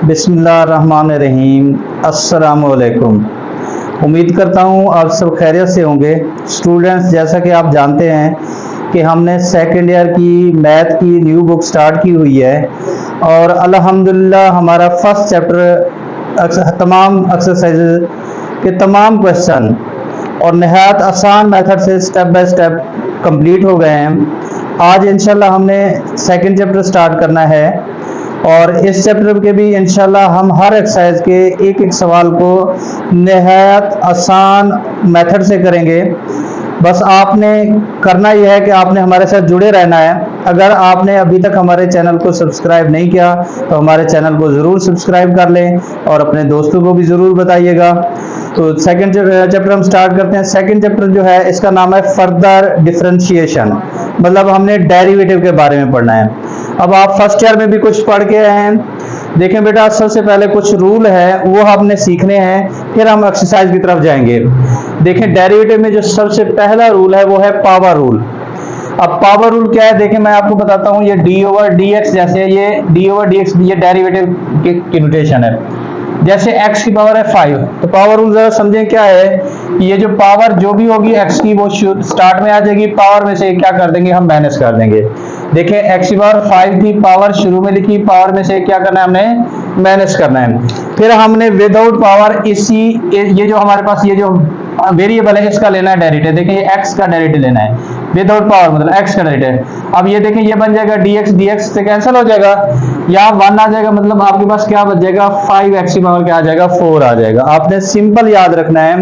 बिस्मिल्लाहिर्रहमानिर्रहीम। अस्सलामुअलैकुम। उम्मीद करता हूँ आप सब खैरियत से होंगे। स्टूडेंट्स, जैसा कि आप जानते हैं कि हमने सेकेंड ईयर की मैथ की न्यू बुक स्टार्ट की हुई है और अल्हम्दुलिल्लाह हमारा फर्स्ट चैप्टर तमाम एक्सरसाइज के तमाम क्वेश्चन और नहायत आसान मेथड से स्टेप बाय स्टेप कंप्लीट हो गए हैं। आज इंशाल्लाह हमने सेकंड चैप्टर स्टार्ट करना है और इस चैप्टर के भी इंशाल्लाह हम हर एक्सरसाइज के एक एक सवाल को नहायत आसान मेथड से करेंगे। बस आपने करना यह है कि आपने हमारे साथ जुड़े रहना है। अगर आपने अभी तक हमारे चैनल को सब्सक्राइब नहीं किया तो हमारे चैनल को ज़रूर सब्सक्राइब कर लें और अपने दोस्तों को भी ज़रूर बताइएगा। तो सेकंड चैप्टर हम स्टार्ट करते हैं। सेकंड चैप्टर जो है इसका नाम है फर्दर डिफरेंशिएशन, मतलब हमने डेरिवेटिव के बारे में पढ़ना है। अब आप फर्स्ट ईयर में भी कुछ पढ़ के आए हैं। देखें बेटा, सबसे पहले कुछ रूल है वो हमने सीखने हैं, फिर हम एक्सरसाइज की तरफ जाएंगे। देखें, डेरिवेटिव में जो सबसे पहला रूल है वो है पावर रूल। अब पावर रूल क्या है, देखें मैं आपको बताता हूँ। ये डी ओवर डी एक्स, जैसे ये डी ओवर डी एक्स ये डेरिवेटिव की नोटेशन है। जैसे x की पावर है 5, तो पावर रूल जरा समझें क्या है। ये जो पावर जो भी होगी x की वो स्टार्ट में आ जाएगी, पावर में से क्या कर देंगे हम माइनस कर देंगे। देखिए x की पावर 5 थी, पावर शुरू में लिखी, पावर में से क्या करना है हमने माइनस करना है। फिर हमने विदाउट पावर ये जो हमारे पास ये जो वेरिएबल है इसका लेना है डेरिवेटिव। देखिए ये x का डेरिवेटिव लेना है, विदाउट पावर मतलब x का डेरिवेटिव। अब ये देखें ये बन जाएगा dx से कैंसिल हो जाएगा, यहाँ 1 आ जाएगा, मतलब आपके पास क्या बच जाएगा 5x की पावर क्या आ जाएगा 4 आ जाएगा। आपने सिंपल याद रखना है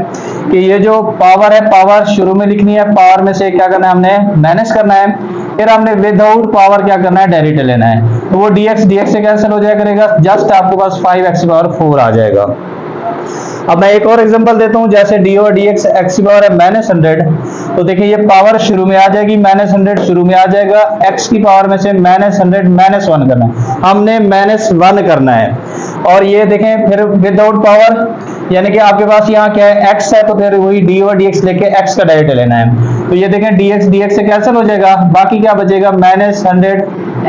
कि ये जो पावर है पावर शुरू में लिखनी है, पावर में से क्या करना है हमने माइनस करना है, फिर हमने विदाउट पावर क्या करना है डेरिवेटिव लेना है। तो वो dx से कैंसिल हो जाएगा करेगा, जस्ट आपके पास 5x की पावर 4 आ जाएगा। अब मैं एक और एग्जांपल देता हूं, जैसे D over d x x की पावर है -100, तो देखिए ये पावर शुरू में आ जाएगी, -100 शुरू में आ जाएगा, x की पावर में से -100 -1 करना है, हमने -1 करना है। और ये देखें फिर विदाउट पावर, यानी कि आपके पास यहाँ क्या है x है, तो फिर वही डी ओवर डी एक्स लेके x का डेरिवेटिव लेना है। तो ये देखें dx से कैंसिल हो जाएगा, बाकी क्या बचेगा -100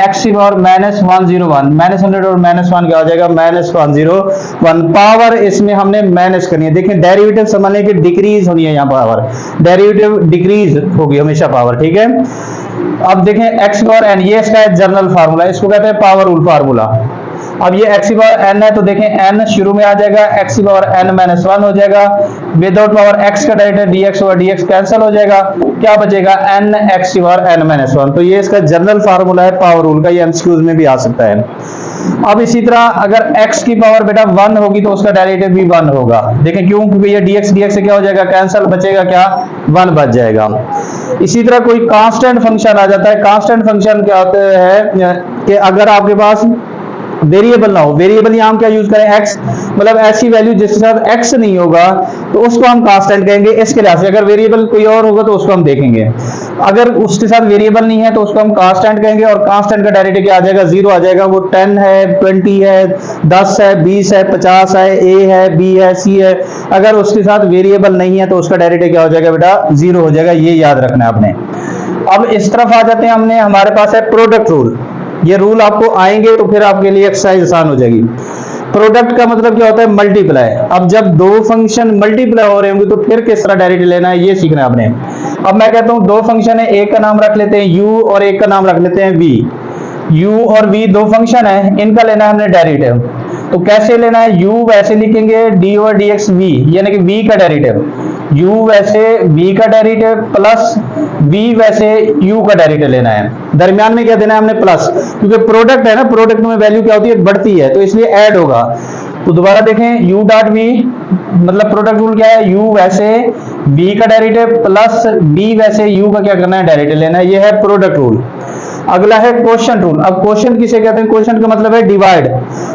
x की पावर -101, -100 और -1 क्या हो जाएगा -101। पावर इसमें हमने माइनस करनी है। देखें डेरिवेटिव समझने की डिक्रीज होनी है, यहाँ पावर डेरिवेटिव डिक्रीज होगी हमेशा पावर, ठीक है। अब देखें x पावर n, ये इसका जनरल फार्मूला, इसको कहते हैं पावर रूल फार्मूला। अब ये x की पावर n है, तो देखें n शुरू में आ जाएगा, x की पावर n -1 हो जाएगा, विदाउट पावर x का derivative dx over dx cancel हो जाएगा, क्या बचेगा n x की पावर n -1। तो ये इसका जनरल फार्मूला है पावर रूल का, ये एमसीक्यूज में भी आ सकता है। अब इसी तरह अगर x की पावर बेटा 1 होगी तो उसका डेरिवेटिव भी 1 होगा। देखें क्यों, क्योंकि ये dx से क्या हो जाएगा कैंसिल, बचेगा क्या 1 बच जाएगा। इसी तरह कोई कांस्टेंट फंक्शन आ जाता है। कांस्टेंट फंक्शन क्या होता है कि अगर आपके पास वेरिएबल ना हो, वेरिएबल यहाँ हम क्या यूज करें x, मतलब ऐसी वैल्यू जिसके साथ x नहीं होगा तो उसको हम कांस्टेंट कहेंगे। इसके लिहाज से अगर वेरिएबल कोई और होगा तो उसको हम देखेंगे, अगर उसके साथ वेरिएबल नहीं है तो उसको हम कांस्टेंट कहेंगे। और कांस्टेंट का डेरिवेटिव क्या आ जाएगा 0 आ जाएगा। वो 10 है, 20 है, 10 है, 20 है, 50 है, a है, b है, c है, अगर उसके साथ वेरिएबल नहीं है तो उसका डेरिवेटिव क्या हो जाएगा बेटा 0 हो जाएगा। ये याद रखना है आपने। अब इस तरफ आ जाते हैं, हमने हमारे पास है प्रोडक्ट रूल। ये रूल आपको आएंगे तो फिर आपके लिए एक्सरसाइज आसान हो जाएगी। प्रोडक्ट का मतलब क्या होता है मल्टीप्लाई। अब जब दो फंक्शन मल्टीप्लाई हो रहे होंगे तो फिर किस तरह डेरिवेटिव लेना है ये सीखना है आपने। अब मैं कहता हूं दो फंक्शन है, एक का नाम रख लेते हैं u और एक का नाम रख लेते हैं v। u और v दो फंक्शन है, इनका लेना है हमने डेरिवेटिव। तो कैसे लेना है, u वैसे लिखेंगे d ओवर dx v, यानी कि v का डेरिवेटिव, u वैसे v का डेरिवेटिव प्लस v वैसे u का डेरिवेटिव लेना है। दरमियान में क्या देना है हमने प्लस, क्योंकि प्रोडक्ट है ना, प्रोडक्ट में वैल्यू क्या होती है बढ़ती है, तो इसलिए ऐड होगा। तो दोबारा देखें u डॉट v, मतलब प्रोडक्ट रूल क्या है, u वैसे v का डेरिवेटिव प्लस v वैसे u का क्या करना है डेरिवेटिव लेना है। ये है प्रोडक्ट रूल। अगला है क्वोशंट रूल। अब क्वोशंट किसे कहते हैं, क्वोशंट का मतलब है डिवाइड।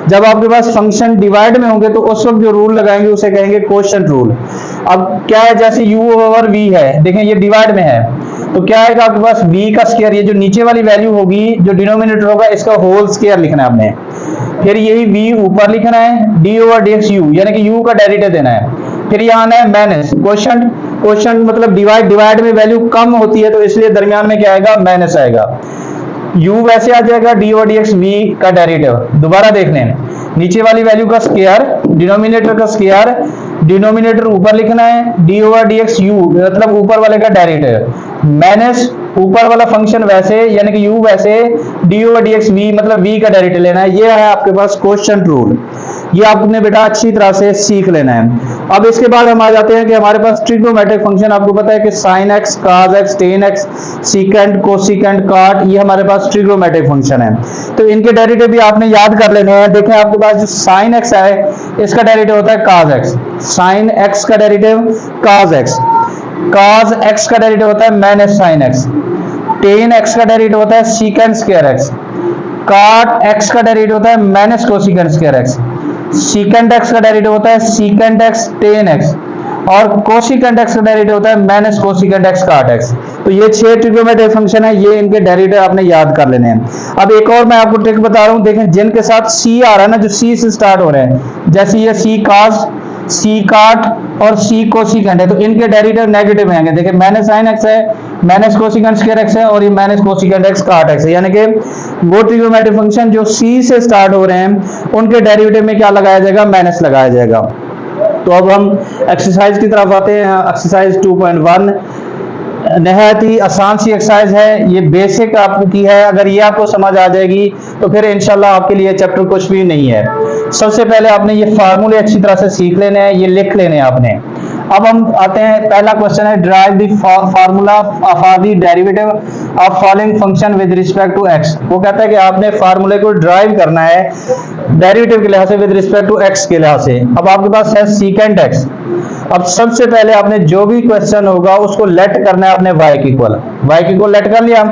जब आपके पास फंक्शन डिवाइड में होंगे तो उस वक्त जो रूल लगाएंगे उसे कहेंगे क्वोशंट रूल। अब क्या है, जैसे u ओवर v है, देखें ये डिवाइड में है, तो क्या है आपके पास v का स्क्वायर, ये जो नीचे वाली वैल्यू होगी जो डिनोमिनेटर होगा इसका होल स्क्वायर लिखना है आपने, फिर यही v ऊपर लिखना है, d ओवर dx u, यानी कि u का डेरिवेटिव देना है, फिर यहाँ आना है माइनस क्वोशंट। क्वोशंट मतलब डिवाइड, डिवाइड में वैल्यू कम होती है तो इसलिए दरमियान में क्या आएगा माइनस आएगा। u वैसे आ जाएगा d ओवर dx v का डेरिवेटिव। दोबारा देख लें, नीचे वाली वैल्यू का स्क्वायर, डिनोमिनेटर का स्क्वायर, डिनोमिनेटर ऊपर लिखना है, D over d x you मतलब ऊपर वाले का डेरिवेटिव माइनस ऊपर वाला फंक्शन वैसे यानी कि u वैसे, d over d x v मतलब v का डेरिवेटिव लेना है। ये है आपके पास क्वेश्चन रूल, ये आपने बेटा अच्छी तरह से सीख लेना है। अब इसके बाद हम आ जाते हैं कि हमारे पास ट्रिग्नोमेट्रिक फंक्शन, आपको पता है कि sin x, cos x, tan x, secant, cosecant, cot, ये हमारे पास ट्रिग्नोमेट्रिक फंक्शन है। तो इनके डेरिवेटिव भी आपने याद कर लेने हैं। देखें आपके पास जो sin x है इसका डेरिवेटिव होता है cos x, sin x का derivative cos x, cos x का डेरिवेटिव होता है minus sin x, tan x का डेरिवेटिव होता है secant square x, cot x का डेरिवेटिव होता है minus cosecant square x, secant x का डेरिवेटिव होता है सीकेंट x tan x, और कोसिकेंट x का डेरिवेटिव होता है minus cosecant x cot x। तो ये 6 ट्रिग्नोमेट्रिक फंक्शन है, ये इनके डेरिवेटिव आपने याद कर लेने हैं। अब एक और मैं आपको ट्रिक बता रहा हूं, देखें जिनके साथ c आ रहा है ना, जो c से स्टार्ट हो रहे हैं, जैसे ये c cos, c cot और c कोसिकेंट है, तो इनके डेरिवेटिव नेगेटिव आएंगे। देखिए माइनस sin x है, माइनस कोसिकेंट स्क्वायर x है और ये minus cosecant x cot x है, यानी कि वो ट्रिग्नोमेट्रिक फंक्शन जो c से स्टार्ट हो रहे हैं उनके डेरिवेटिव में क्या लगाया जाएगा, माइनस लगाया जाएगा। तो अब हम एक्सरसाइज की तरफ आते हैं। एक्सरसाइज 2.1 नहायत ही आसान सी एक्सरसाइज है, ये बेसिक आपको की है, अगर ये आपको समझ आ जाएगी तो फिर इंशाल्लाह आपके लिए चैप्टर कुछ भी नहीं है। सबसे पहले आपने ये फार्मूले अच्छी तरह से सीख लेने हैं, ये लिख लेने हैं आपने। अब हम आते हैं, पहला क्वेश्चन है derive the formula of the derivative of following function with respect to x। वो कहता है कि आपने फार्मूले को ड्राइव करना है डेरिवेटिव के लिहाज से विद रिस्पेक्ट टू x के लिहाज से। अब आपके पास है सीकेंट x। अब सबसे पहले आपने जो भी क्वेश्चन होगा उसको लेट करना है अपने y की इक्वल, y की इक्वल लेट कर लिया।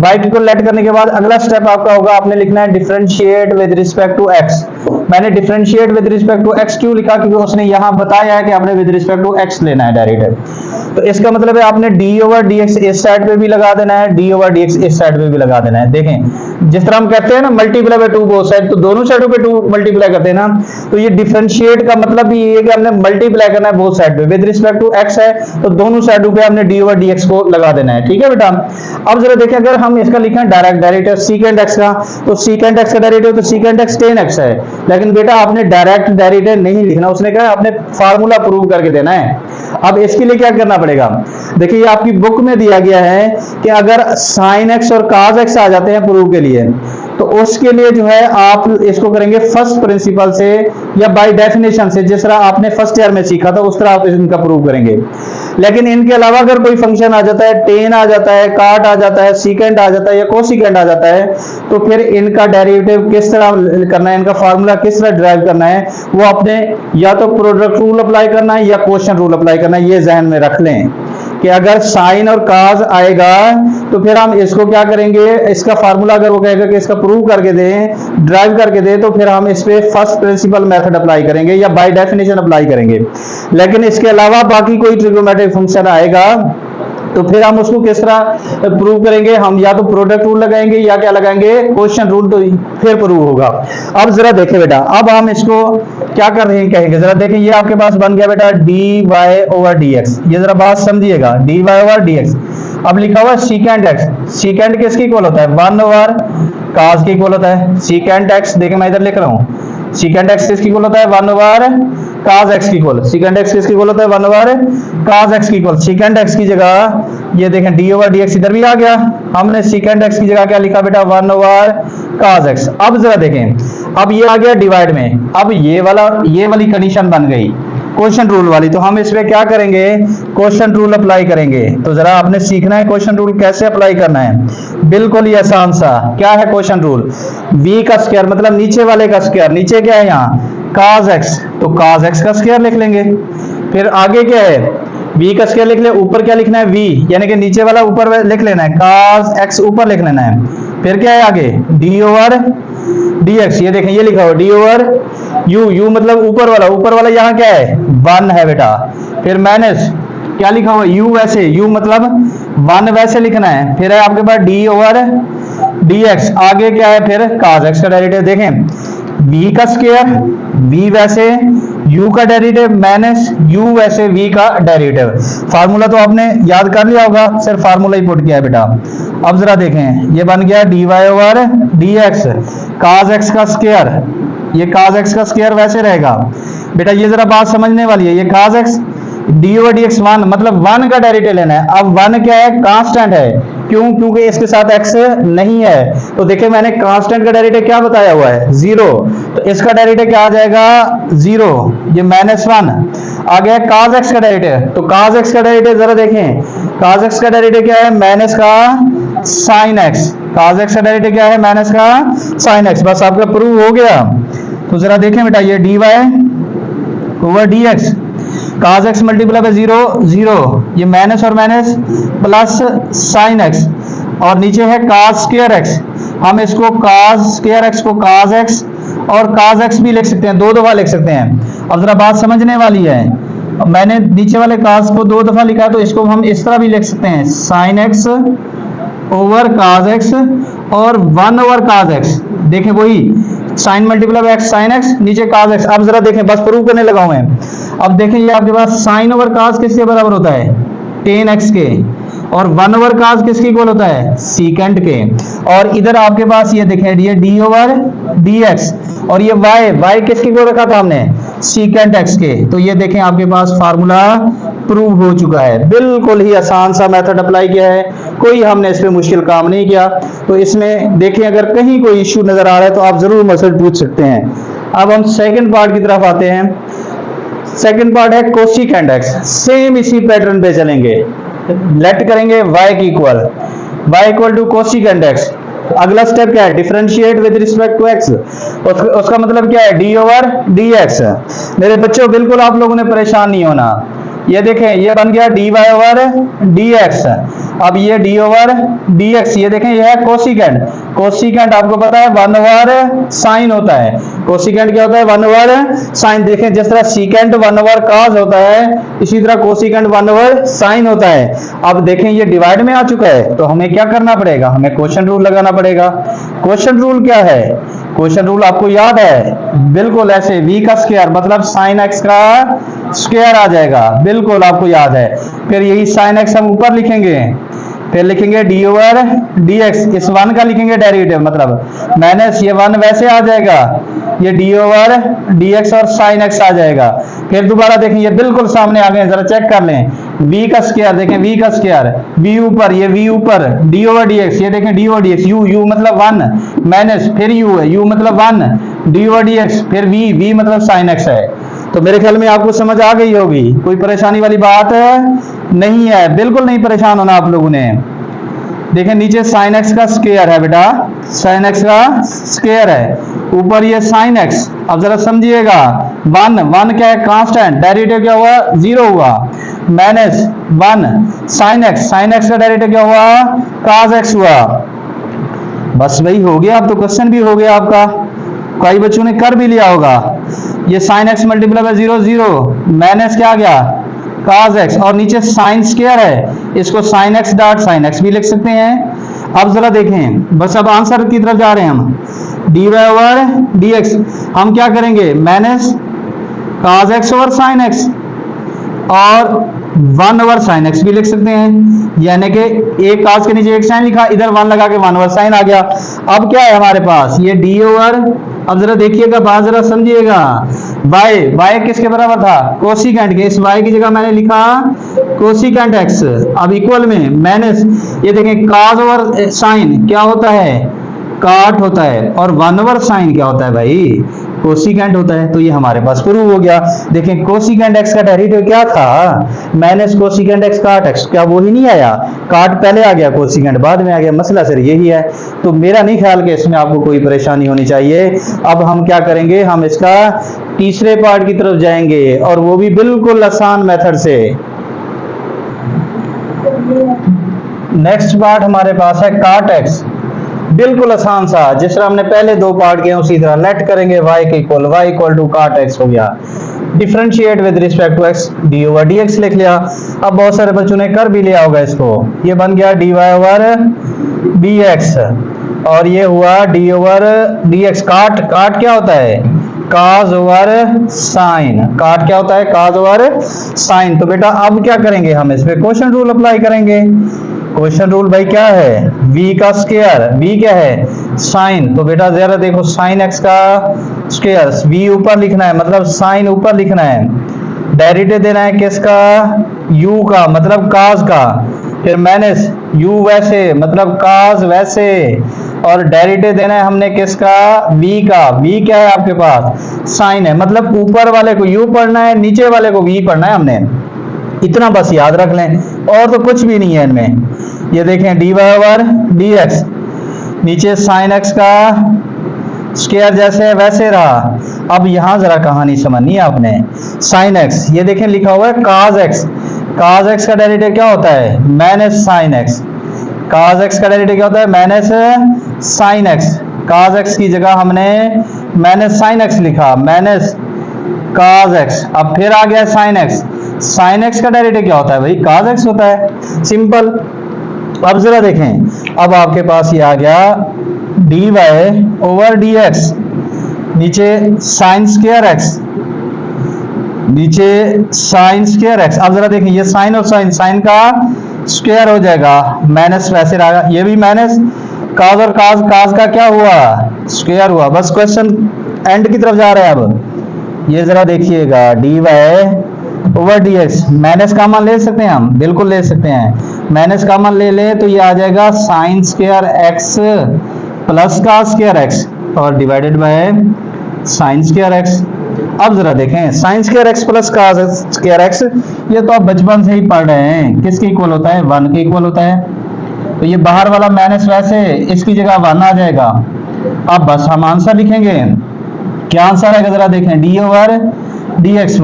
y की इक्वल लेट करने के बाद अगला स्टेप आपका होगा, आपने लिखना है differentiate with respect to x। मैंने differentiate with respect to x क्यों लिखा, क्योंकि उसने यहां बताया है कि आपने विद रिस्पेक्ट टू x लेना है डेरिवेटिव। तो इसका मतलब है आपने d ओवर dx इस साइड पे भी लगा देना है, d ओवर dx इस साइड पे भी लगा देना है। देखें जिस तरह हम कहते हैं ना मल्टीप्लाई बाय 2 बोथ साइड, तो दोनों साइडों पे 2 मल्टीप्लाई करते हैं ना, तो ये डिफरेंशिएट का मतलब भी ये है कि हमने मल्टीप्लाई करना है बोथ साइड पे। विद रिस्पेक्ट टू x है तो दोनों साइडों पे हमने d ओवर dx को लगा देना है, ठीक है बेटा। अब जरा देखिए अगर हम इसका लिखें डायरेक्ट डेरिवेटिव सीकेंट x का, तो सीकेंट x का डेरिवेटिव तो सीकेंट x tan x है, लेकिन बेटा आपने डायरेक्ट डेरिवेटिव नहीं लिखना, उसने कहा आपने फार्मूला प्रूव करके देना है। अब इसके लिए क्या करना पड़ेगा, देखिए ये आपकी बुक में दिया गया है कि अगर sin x और cos x आ जाते हैं प्रूव के लिए, तो उसके लिए जो है आप इसको करेंगे फर्स्ट प्रिंसिपल से या बाय डेफिनेशन से, जिस तरह आपने फर्स्ट ईयर में सीखा था उस तरह आप इनका प्रूव करेंगे। लेकिन इनके अलावा अगर कोई फंक्शन आ जाता है, tan आ जाता है, cot आ जाता है, सीकेंट आ जाता है या कोसिकेंट आ जाता है, तो फिर इनका डेरिवेटिव किस तरह करना है, इनका फार्मूला किस तरह ड्राइव करना है, वो आपने या तो प्रोडक्ट रूल अप्लाई करना है या क्वोशंट रूल अप्लाई करना है। ये ध्यान में रख लें कि अगर साइन और काज आएगा तो फिर हम इसको क्या करेंगे, इसका फार्मूला अगर वो कहेगा कि इसका प्रूव करके दें, ड्राइव करके दें, तो फिर हम इस पे फर्स्ट प्रिंसिपल मेथड अप्लाई करेंगे या बाय डेफिनेशन अप्लाई करेंगे। लेकिन इसके अलावा बाकी कोई ट्रिग्नोमेट्रिक फंक्शन आएगा तो फिर हम उसको किस तरह प्रूव करेंगे, हम या तो प्रोडक्ट रूल लगाएंगे या क्या लगाएंगे, क्वोशंट रूल, तो फिर प्रूव होगा। अब जरा देखें बेटा, अब हम इसको क्या कर रहे हैं कहेंगे, जरा देखें ये आपके पास बन गया बेटा dy ओवर dx। ये जरा बात समझिएगा, dy ओवर dx। अब लिखा हुआ सीकेंट x, सीकेंट किसकी इक्वल होता है, 1 ओवर cos के इक्वल होता है। सीकेंट x देखिए मैं इधर लिख रहा हूँ, सीकेंट x किसकी इक्वल होता है, 1 ओवर cos x की इक्वल। सीकेंट x किसकी इक्वल होता है, 1 ओवर cos x की इक्वल। सीकेंट x की जगह ये देखें डी ओवर dx इधर भी आ गया, हमने सीकेंट x की जगह क्या लिखा बेटा, 1 ओवर cos x। अब जरा देखें, अब ये आ गया डिवाइड में, अब ये वाली कंडीशन बन गई क्वोशंट रूल वाली, तो हम इसमें क्या करेंगे, क्वोशंट रूल अप्लाई करेंगे। तो जरा आपने सीखना है क्वोशंट रूल कैसे अप्लाई करना है, बिल्कुल ही आसान सा। क्या है क्वोशंट रूल, v का स्क्वायर मतलब नीचे वाले का स्क्वायर, नीचे क्या है यहाँ cos x, तो cos x का स्क्वायर लिख लेंगे। फिर आगे क्या है, v का स्क्वायर लिख ले, ऊपर क्या लिखना है v, यानी कि नीचे वाला ऊपर लिख लेना है, cos x ऊपर लिख लेना है। फिर क्या है आगे d ओवर dx, ये देखें ये लिखा हुआ d ओवर u मतलब ऊपर वाला यहाँ क्या है 1 है बेटा। फिर माइनस क्या लिखा हुआ u वैसे, u मतलब 1 वैसे लिखना है। फिर है आपके पास d ओवर dx, आगे क्या है फिर cos x का डेरिवेटिव। देखें v का स्क्वायर, v वैसे, u का डेरिवेटिव माइनस u वैसे v का डेरिवेटिव। फार्मूला तो आपने याद कर लिया होगा, सिर्फ फार्मूला ही पुट किया है बेटा। अब जरा देखें ये बन गया dy over dx, cos x का स्क्वायर ये cos x का स्क्वायर वैसे रहेगा बेटा। ये जरा बात समझने वाली है, ये cos x D over d x 1 मतलब 1 का डेरिवेटिव लेना है। अब 1 क्या है, कांस्टेंट है, क्यों, क्योंकि इसके साथ x नहीं है। तो देखिए मैंने कांस्टेंट का डेरिवेटिव क्या बताया हुआ है, 0, तो इसका डेरिवेटिव क्या आ जाएगा 0, ये -1 आ गया। cos x का डेरिवेटिव, तो cos x का डेरिवेटिव जरा देखें, cos x का डेरिवेटिव क्या है, माइनस का sin x, cos x का डेरिवेटिव क्या है, माइनस का sin x। बस आपका प्रूव हो गया। तो जरा देखें बेटा, ये dy over dx, cos x multiply by 0 0, ये माइनस और माइनस प्लस sin x, और नीचे है cos स्क्वायर x। हम इसको cos स्क्वायर x को cos x और cos x भी लिख सकते हैं, 2 दफा लिख सकते हैं। अब जरा बात समझने वाली है, मैंने नीचे वाले cos को 2 दफा लिखा है, तो इसको हम इस तरह भी लिख सकते हैं, sin x over cos x और 1 ओवर cos x। देखें वही sin multiply by x sin x, नीचे cos x। अब जरा देखें, बस प्रूव करने लगा हूं मैं। अब देखें ये आपके पास sin ओवर cos किसके बराबर होता है, tan x के, और 1 ओवर cos किसके इक्वल होता है, secant के। और इधर आपके पास ये देखें, ये d ओवर dx, और ये y किसके इक्वल रखा था हमने, secant x के। तो ये देखें आपके पास फार्मूला प्रूव हो चुका है। बिल्कुल ही आसान सा मेथड अप्लाई किया है, कोई हमने इस पे मुश्किल काम नहीं किया। तो इसमें देखें अगर कहीं कोई इश्यू नजर आ रहा है तो आप जरूर मुझसे पूछ सकते हैं। अब हम सेकंड पार्ट की तरफ आते हैं। सेकंड पार्ट है कोसिकेंट x, सेम इसी पैटर्न पे चलेंगे, लेट करेंगे y की इक्वल टू कोसिकेंट x। अगला स्टेप क्या है, differentiate with respect to x। उसका मतलब क्या है, d ओवर dx। मेरे बच्चों बिल्कुल आप लोगों ने परेशान नहीं होना। ये देखें, ये बन गया dy ओवर dx। अब ये d ओवर dx, ये देखें ये है कोसिकेंट। कोसिकेंट आपको पता है 1 ओवर साइन होता है। कोसिकेंट क्या होता है, 1 ओवर साइन। देखें जिस तरह सीकेंट 1 ओवर cos होता है, इसी तरह कोसिकेंट 1 ओवर साइन होता है। अब देखें ये डिवाइड में आ चुका है, तो हमें क्या करना पड़ेगा, हमें क्वोशंट रूल लगाना पड़ेगा। क्वोशंट रूल क्या है, क्वोशंट रूल आपको याद है, बिल्कुल ऐसे v का स्क्वायर मतलब sin x का स्क्वायर आ जाएगा, बिल्कुल आपको याद है। फिर यही sin x हम ऊपर लिखेंगे, फिर लिखेंगे d ओवर dx, इस 1 का लिखेंगे डेरिवेटिव मतलब माइनस ये 1 वैसे आ जाएगा, ये d ओवर dx और sin x आ जाएगा। फिर दोबारा देखें ये बिल्कुल सामने आ गए, जरा चेक कर लें, v का स्क्वायर देखें, v का स्क्वायर, v ऊपर, ये v ऊपर, d ओवर dx, ये देखें d ओवर dx, u मतलब 1 माइनस फिर u है, u मतलब 1, d ओवर dx, फिर v मतलब sin x है। तो मेरे ख्याल में आपको समझ आ गई होगी, कोई परेशानी वाली बात नहीं है, बिल्कुल नहीं परेशान होना आप लोगों ने। देखें नीचे sin x का स्क्वायर है बेटा, sin x का स्क्वायर है, ऊपर ये sin x। अब जरा समझिएगा, 1 क्या है, कांस्टेंट, डेरिवेटिव क्या हुआ, 0 हुआ, माइनस 1 sin x का डेरिवेटिव क्या हुआ, cos x हुआ। बस वही हो गया, अब तो क्वेश्चन भी हो गया आपका, कई बच्चों ने कर भी लिया होगा। ये sin x multiply by 0 0, minus क्या आ गया, cos x, और नीचे sin स्क्वायर है, इसको sin x dot sin x भी लिख सकते हैं। अब जरा देखें, बस अब आंसर की तरफ जा रहे हैं हम, dy ओवर dx हम क्या करेंगे, minus cos x over sin x और 1 ओवर sin x भी लिख सकते हैं, यानी कि एक cos के नीचे एक sin लिखा, इधर 1 लगा के 1 ओवर sin आ गया। अब क्या है हमारे पास, ये d ओवर, अब जरा देखिएगा, बात जरा समझिएगा, y किसके बराबर था, कोसिकेंट के, इस y की जगह मैंने लिखा कोसिकेंट x। अब इक्वल में माइनस, ये देखें cos ओवर sin क्या होता है, काट होता है, और 1 ओवर sin क्या होता है भाई, कोसिकेंट होता है। तो ये हमारे पास प्रूव हो गया। देखें कोसिकेंट x का डेरिवेटिव क्या था, माइनस कोसिकेंट x काट x, क्या वो ही नहीं आया, काट पहले आ गया, कोसिकेंट बाद में आ गया, मसला सिर्फ यही है। तो मेरा नहीं ख्याल कि इसमें आपको कोई परेशानी होनी चाहिए। अब हम क्या करेंगे, हम इसका तीसरे पार्ट की तरफ जाएंगे, और वो भी बिल्कुल आसान मेथड से। नेक्स्ट पार्ट हमारे पास है काट x, बिल्कुल आसान सा, जिस तरह हमने पहले 2 पार्ट किए उसी तरह लेट करेंगे y equal to cot x हो गया, differentiate with respect to x, d over dx लिख लिया। अब बहुत सारे बच्चों ने कर भी लिया होगा इसको, ये बन गया dy ओवर dx, और ये हुआ d ओवर dx। काट क्या होता है, cos ओवर sin, काट क्या होता है, cos ओवर sin। तो बेटा अब क्या करेंगे, हम इस पे क्वोशंट रूल अप्लाई करेंगे। क्वेश्चन रूल भाई क्या है, v का स्क्वायर, v क्या है, sin, तो बेटा जरा देखो sin x का स्क्वायर, v ऊपर लिखना है मतलब साइन ऊपर लिखना है, डेरिवेटिव देना है किसका, u का मतलब cos का, फिर माइनस u वैसे मतलब cos वैसे, और डेरिवेटिव देना है हमने किसका, v का, v क्या है आपके पास, साइन है, मतलब ऊपर वाले को u पढ़ना है, नीचे वाले को v पढ़ना है हमने, इतना बस याद रख लें, और तो कुछ भी नहीं है इनमें। ये देखें dy ओवर dx, नीचे साइन x का स्क्वायर जैसे वैसे रहा। अब यहां जरा कहानी समझनी है आपने, साइन x, ये देखें लिखा हुआ है cos x, cos x का डेरिवेटिव क्या होता है, minus sine x, cos x का डेरिवेटिव क्या होता है, minus sine x, cos x की जगह हमने माइनस साइन x लिखा, माइनस cos x, अब फिर आ गया साइन x, साइन x का डेरिवेटिव क्या होता है भाई, cos x होता है, सिंपल। अब जरा देखें, अब आपके पास ये आ गया dy ओवर dx, नीचे साइन स्क्वायर x, नीचे साइन स्क्वायर x, अब जरा देखें ये साइन और साइन, साइन का स्क्वायर हो जाएगा, माइनस वैसे रहेगा, ये भी माइनस, cos और cos, cos का क्या हुआ, स्क्वायर हुआ। बस क्वेश्चन एंड की तरफ जा रहे हैं। अब ये जरा देखिएगा dy ओवर dx, माइनस का मान ले सकते हैं हम, बिल्कुल ले सकते हैं, माइनस का मान ले ले तो ये आ जाएगा साइन स्क्वायर x प्लस का स्क्वायर x और divided by sine square x। अब जरा देखें साइन स्क्वायर x प्लस का स्क्वायर x, ये तो आप बचपन से ही पढ़ रहे हैं, किसके इक्वल होता है, 1 के इक्वल होता है, तो ये बाहर वाला माइनस वैसे इसकी जगह 1 आ जाएगा। अब बस हम आंसर लिखेंगे, क्या आंसर आएगा जरा देखें, d ओवर dx,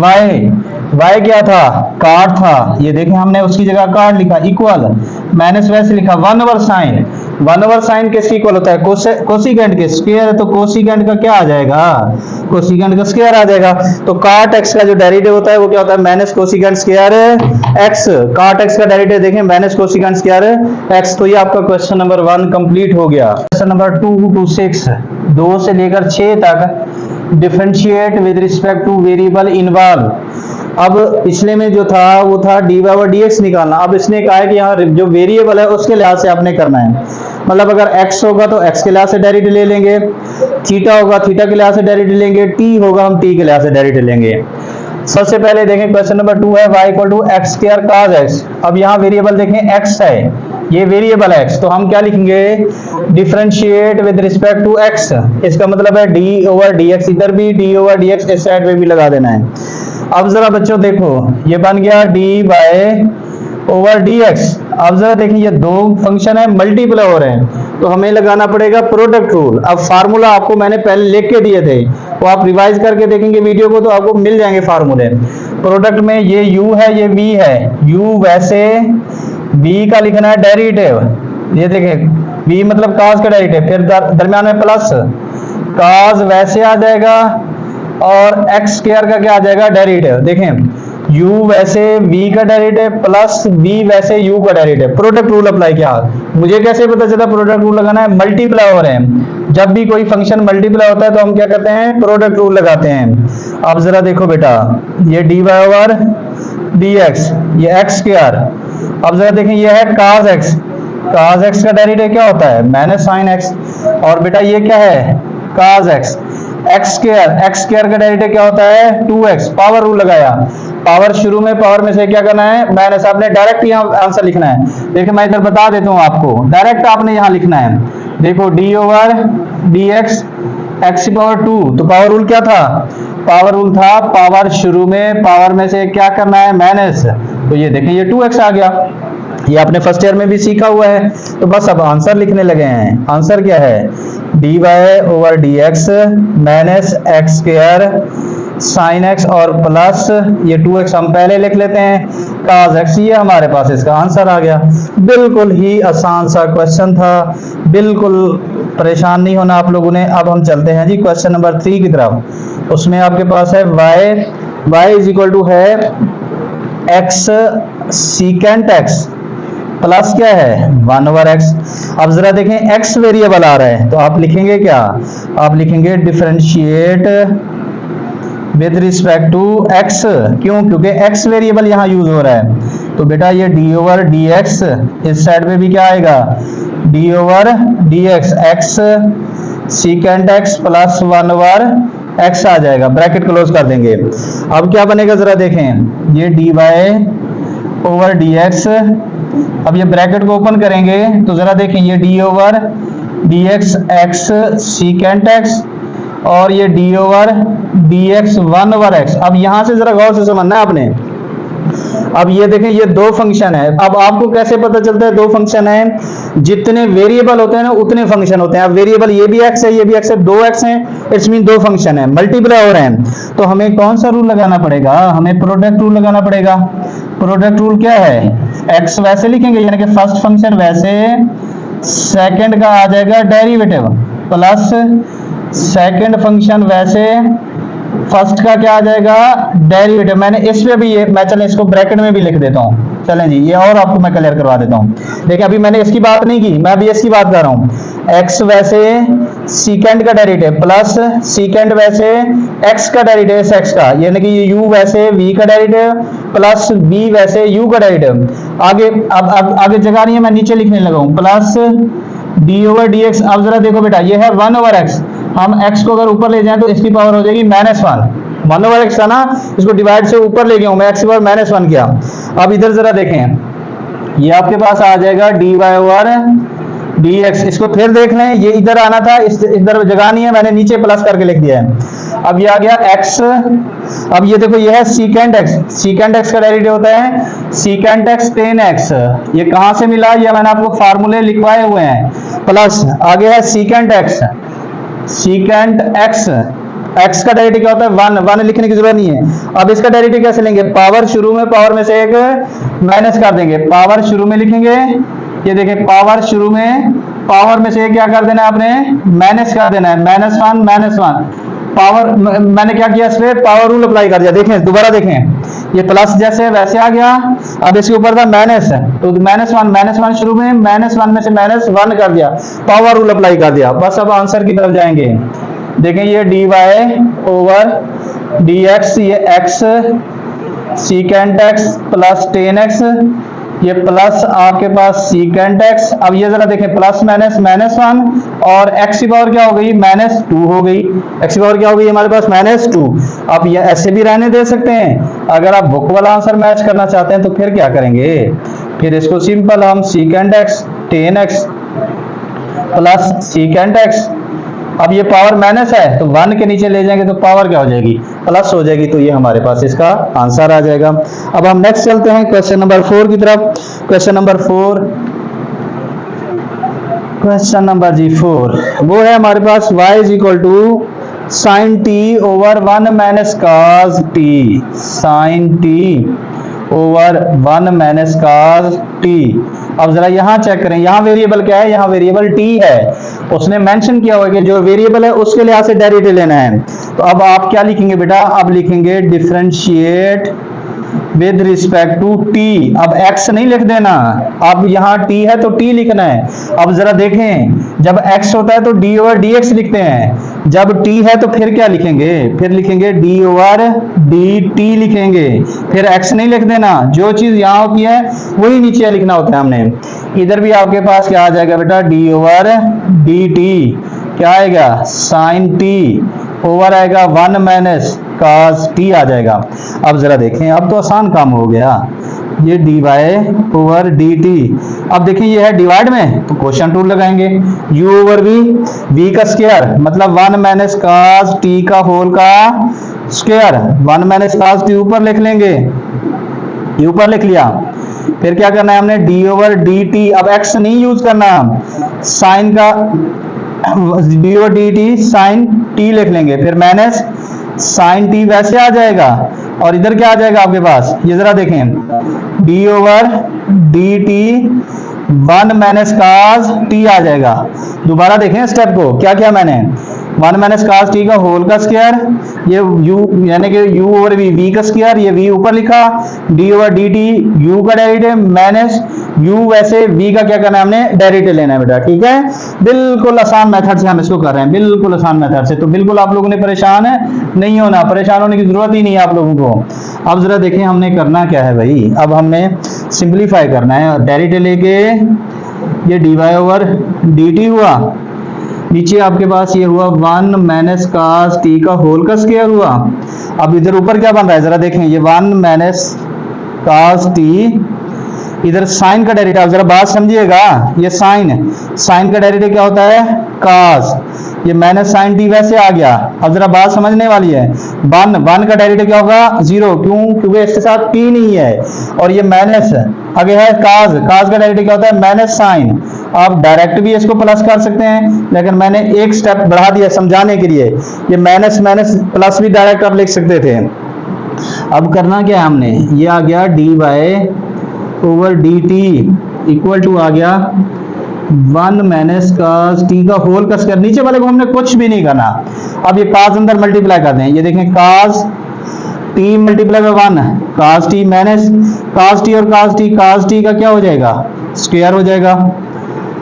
y क्या था, कार्ड था, ये देखें हमने उसकी जगह कार्ड लिखा, इक्वल माइनस वैसे लिखा 1 ओवर साइन, 1 ओवर साइन किसके इक्वल होता है, कोसिकेंट के, स्क्वायर है तो कोसिकेंट का क्या आ जाएगा, कोसिकेंट का स्क्वायर आ जाएगा। तो काट x का जो डेरिवेटिव होता है वो क्या होता है, माइनस कोसिकेंट स्क्वायर x, काट x का डेरिवेटिव देखें माइनस कोसिकेंट स्क्वायर x। तो ये आपका क्वेश्चन नंबर 1 कंप्लीट हो गया। क्वेश्चन नंबर 2 to 6, 2 से लेकर 6 तक, differentiate with respect two variable involve. अब पिछले में जो था वो था dy ओवर dx निकालना, अब इसने कहा है कि यहाँ जो वेरिएबल है उसके लिहाज से आपने करना है, मतलब अगर x होगा तो x के लिहाज से डेरिवेटिव ले लेंगे, थीटा होगा थीटा के लिहाज से डेरिवेटिव लेंगे, t होगा हम t के लिहाज से डेरिवेटिव लेंगे। सबसे पहले देखें क्वेश्चन नंबर 2 है y equal to x square cos x। अब यहाँ वेरिएबल देखें x है, ये वेरिएबल x, तो हम क्या लिखेंगे, differentiate with respect to x, इसका मतलब है d ओवर dx, इधर भी d ओवर dx इस साइड पे भी लगा देना है। अब जरा बच्चों देखो ये बन गया dy ओवर dx। अब जरा देखिए ये दो फंक्शन है मल्टीप्लाई हो रहे हैं, तो हमें लगाना पड़ेगा प्रोडक्ट रूल। अब फार्मूला आपको मैंने पहले लिख के दिए थे, तो आप रिवाइज करके देखेंगे वीडियो को तो आपको मिल जाएंगे फार्मूले। प्रोडक्ट में ये u है ये v है, u वैसे v का लिखना है डेरिवेटिव, ये देखें v मतलब cos का डेरिवेटिव, फिर दरम्यान में प्लस cos वैसे आ जाएगा और x स्क्वायर का क्या आ जाएगा, डेरिवेटिव। देखें u वैसे v का डेरिवेटिव प्लस v वैसे u का डेरिवेटिव, प्रोडक्ट रूल अप्लाई किया। मुझे कैसे पता चला प्रोडक्ट रूल लगाना है, मल्टीप्लाई हो रहे हैं, जब भी कोई फंक्शन मल्टीप्लाई होता है तो हम क्या करते हैं, प्रोडक्ट रूल लगाते हैं। अब जरा देखो बेटा ये dy ओवर dx, ये x स्क्वायर, अब जरा देखें ये है cos x, cos x का डेरिवेटिव क्या होता है, माइनस साइन x, और बेटा ये क्या है cos x, x स्क्वायर का डेरिवेटिव क्या होता है 2x, पावर रूल लगाया, पावर शुरू में पावर में से क्या करना है माइनस, आपने डायरेक्ट यहाँ आंसर लिखना है। देखिए मैं इधर बता देता हूँ आपको, डायरेक्ट आपने यहाँ लिखना है। देखो d over dx x power 2, तो पावर रूल क्या था, पावर रूल था पावर शुरू में पावर में से क्या करना है माइनस, तो ये देखें ये 2x आ गया, ये आपने फर्स्ट ईयर में भी सीखा हुआ है। तो बस अब आंसर लिखने लगे हैं, आंसर क्या है dy over dx minus x square sine x और प्लस ये 2x हम पहले लिख लेते हैं cos x, ये हमारे पास इसका आंसर आ गया। बिल्कुल ही आसान सा क्वेश्चन था, बिल्कुल परेशान नहीं होना आप लोगों ने। अब हम चलते हैं जी क्वेश्चन नंबर 3 की तरफ। उसमें आपके पास है y इज इक्वल टू है x सीकेंट x प्लस क्या है 1 ओवर x। अब जरा देखें x वेरिएबल आ रहा है, तो आप लिखेंगे क्या, आप लिखेंगे differentiate with respect to x, क्यों, क्योंकि x वेरिएबल यहाँ यूज हो रहा है। तो बेटा ये d ओवर dx, इस साइड पे भी क्या आएगा d over dx, x secant x plus 1 over x आ जाएगा, ब्रैकेट क्लोज कर देंगे। अब क्या बनेगा जरा देखें, ये dy ओवर dx। अब ये ब्रैकेट को ओपन करेंगे तो जरा देखें, ये d over dx x secant x और ये d over dx 1 over x। अब यहां से जरा गौर से समझना है आपने। अब ये देखें, ये दो फंक्शन है। अब आपको कैसे पता चलता है दो फंक्शन है? जितने वेरिएबल होते हैं ना उतने फंक्शन होते हैं। अब वेरिएबल ये भी x है, ये भी x है, दो x है, इट्स मीन दो फंक्शन है, मल्टीप्लाई हो रहे हैं। तो हमें कौन सा रूल लगाना पड़ेगा? हमें प्रोडक्ट रूल लगाना पड़ेगा। प्रोडक्ट रूल क्या है? x वैसे लिखेंगे यानी कि फर्स्ट फंक्शन वैसे, सेकंड का आ जाएगा डेरिवेटिव, प्लस सेकंड फंक्शन वैसे, फर्स्ट का क्या आ जाएगा? डेरिवेटिव। मैंने इस पे भी ये, मैं चलें इसको ब्रैकेट में भी लिख देता हूँ। चलें जी, ये और आपको मैं क्लियर करवा देता हूँ। देखिए अभी मैंने इसकी बात नहीं की, मैं अभी इसकी बात कर रहा हूँ। x वैसे सीकेंड का डेरिवेटिव प्लस सीकेंड वैसे x का डेरिवेटिव इस x का, यानी कि ये u वैसे v का डेरिवेटिव प्लस v वैसे u का डेरिवेटिव। आगे अब आगे जगह नहीं है, मैं नीचे लिखने लगा हूँ, प्लस d ओवर dx। अब जरा देखो बेटा, ये है 1 ओवर x। हम x को अगर ऊपर ले जाएं तो इसकी पावर हो जाएगी -1। 1 ओवर x था ना, इसको डिवाइड से ऊपर ले गया हूं मैं, x की पावर -1 किया। अब इधर जरा देखें, ये आपके पास आ जाएगा dy ओवर dx। इसको फिर देख लें, ये इधर आना था, इधर जगह नहीं है, मैंने नीचे प्लस करके लिख दिया है। अब ये आ गया x। अब ये देखो, ये है सीकेंड x। सीकेंड x का डेरिवेटिव होता है सीकेंड x tan x। ये कहां से मिला? ये मैंने आपको फार्मूले लिखवाए हुए हैं। प्लस आगे है सीकेंड x। सीकेंट x, x का डेरिवेटिव क्या होता है? 1 लिखने की जरूरत नहीं है। अब इसका डेरिवेटिव कैसे लेंगे? पावर शुरू में, पावर में से एक माइनस कर देंगे, पावर शुरू में लिखेंगे। ये देखिए, पावर शुरू में, पावर में से क्या कर देना है आपने? माइनस कर देना है, -1 पावर। मैंने क्या किया? इस पे पावर रूल अप्लाई कर दिया। देखें दोबारा देखें, ये प्लस जैसे वैसे आ गया। अब इसके ऊपर था माइनस, तो -1 शुरू में, -1 में से -1 कर दिया, पावर रूल अप्लाई कर दिया। बस अब आंसर की तरफ जाएंगे। देखें, ये dy ओवर dx, ये x secant x plus tan x, ये प्लस आपके पास सीकेंट x। अब ये जरा देखें, प्लस -1 और x की पावर क्या हो गई? -2 हो गई। x की पावर क्या हो गई हमारे पास? -2। अब ये ऐसे भी रहने दे सकते हैं। अगर आप बुक वाला आंसर मैच करना चाहते हैं तो फिर क्या करेंगे? फिर इसको सिंपल हम secant x tan x plus secant x। अब ये पावर माइनस है तो 1 के नीचे ले जाएंगे तो पावर क्या हो जाएगी? प्लस हो जाएगी। तो ये हमारे पास इसका आंसर आ जाएगा। अब हम नेक्स्ट चलते हैं क्वेश्चन नंबर 4 की तरफ। क्वेश्चन नंबर 4, क्वेश्चन नंबर 4 वो है हमारे पास y is equal to sine t over 1 minus cos t। Sine t over 1 minus cos t। अब जरा यहाँ चेक करें, यहाँ वेरिएबल क्या है? यहाँ वेरिएबल t है। उसने मेंशन किया हुआ है कि जो वेरिएबल है उसके लिहाज से डेरिवेटिव लेना है। तो अब आप क्या लिखेंगे बेटा? अब लिखेंगे differentiate with respect to t। अब x नहीं लिख देना, अब यहाँ t है तो t लिखना है। अब जरा देखें, जब x होता है तो d ओवर dx लिखते हैं, जब t है तो फिर क्या लिखेंगे? फिर लिखेंगे d ओवर dt लिखेंगे, फिर x नहीं लिख देना। जो चीज यहाँ होती है वही नीचे लिखना होता है हमने। इधर भी आपके पास क्या आ जाएगा बेटा? d ओवर dt क्या आएगा? साइन t ओवर आएगा 1 माइनस cos t आ जाएगा। अब जरा देखें, अब तो आसान काम हो गया। ये dy ओवर dt। अब देखिए, ये है डिवाइड में तो क्वोशिएंट रूल लगाएंगे, u ओवर v का स्क्वायर मतलब 1 माइनस cos t का होल का स्क्वायर। 1 माइनस cos t ऊपर लिख लेंगे, ये ऊपर लिख लिया। फिर क्या करना है हमने? d over dt। अब x नहीं यूज करना, साइन का d over dt sine t लिख लेंगे, फिर माइनस साइन t वैसे आ जाएगा। और इधर क्या आ जाएगा आपके पास? ये जरा देखें, d over dt 1 minus cos t आ जाएगा। दोबारा देखें स्टेप को, क्या किया मैंने? 1 माइनस cos t का होल का स्क्वायर, ये u यानी कि u ओवर v का स्क्वायर, ये v ऊपर लिखा, d ओवर dt u का डेरिवेटिव माइनस u वैसे v का क्या करना है हमने? डेरिवेटिव लेना है बेटा। ठीक है, बिल्कुल आसान मेथड से हम इसको कर रहे हैं, बिल्कुल आसान मेथड से। तो बिल्कुल आप लोगों ने परेशान नहीं होना, परेशान होने की जरूरत ही नहीं है आप लोगों को। अब जरा देखें हमने करना क्या है भाई, अब हमने सिंप्लीफाई करना है। डेरिवेटिव लेके ये dy ओवर dt हुआ, नीचे आपके पास ये हुआ 1 माइनस कास टी का होल का स्क्वायर हुआ। अब इधर ऊपर क्या बन रहा है जरा देखें, ये 1 माइनस कास टी, इधर साइन का डेरिवेटिव, जरा बात समझिएगा, ये साइन का डेरिवेटिव क्या होता है कास, ये माइनस साइन टी वैसे आ गया। अब जरा बात समझने वाली है, 1 का डेरिवेटिव क्या होगा 0, क्यों, क्योंकि इसके साथ टी नहीं है, और ये माइनस आगे है कास का डेरिवेटिव क्या होता है माइनस साइन। आप डायरेक्ट भी इसको प्लस कर सकते हैं, लेकिन मैंने एक स्टेप बढ़ा दिया समझाने के लिए, ये माइनस प्लस भी डायरेक्ट आप लिख सकते थे। अब करना क्या है हमने, ये आ गया dy over dt equal to आ गया 1 माइनस कास टी का होल का स्क्वायर, नीचे वाले को हमने कुछ भी नहीं करना। अब ये कास अंदर मल्टीप्लाई कर दें, ये देखें cos t multiply by 1 cos t minus cos t और कास टी का क्या हो जाएगा स्क्वायर हो जाएगा,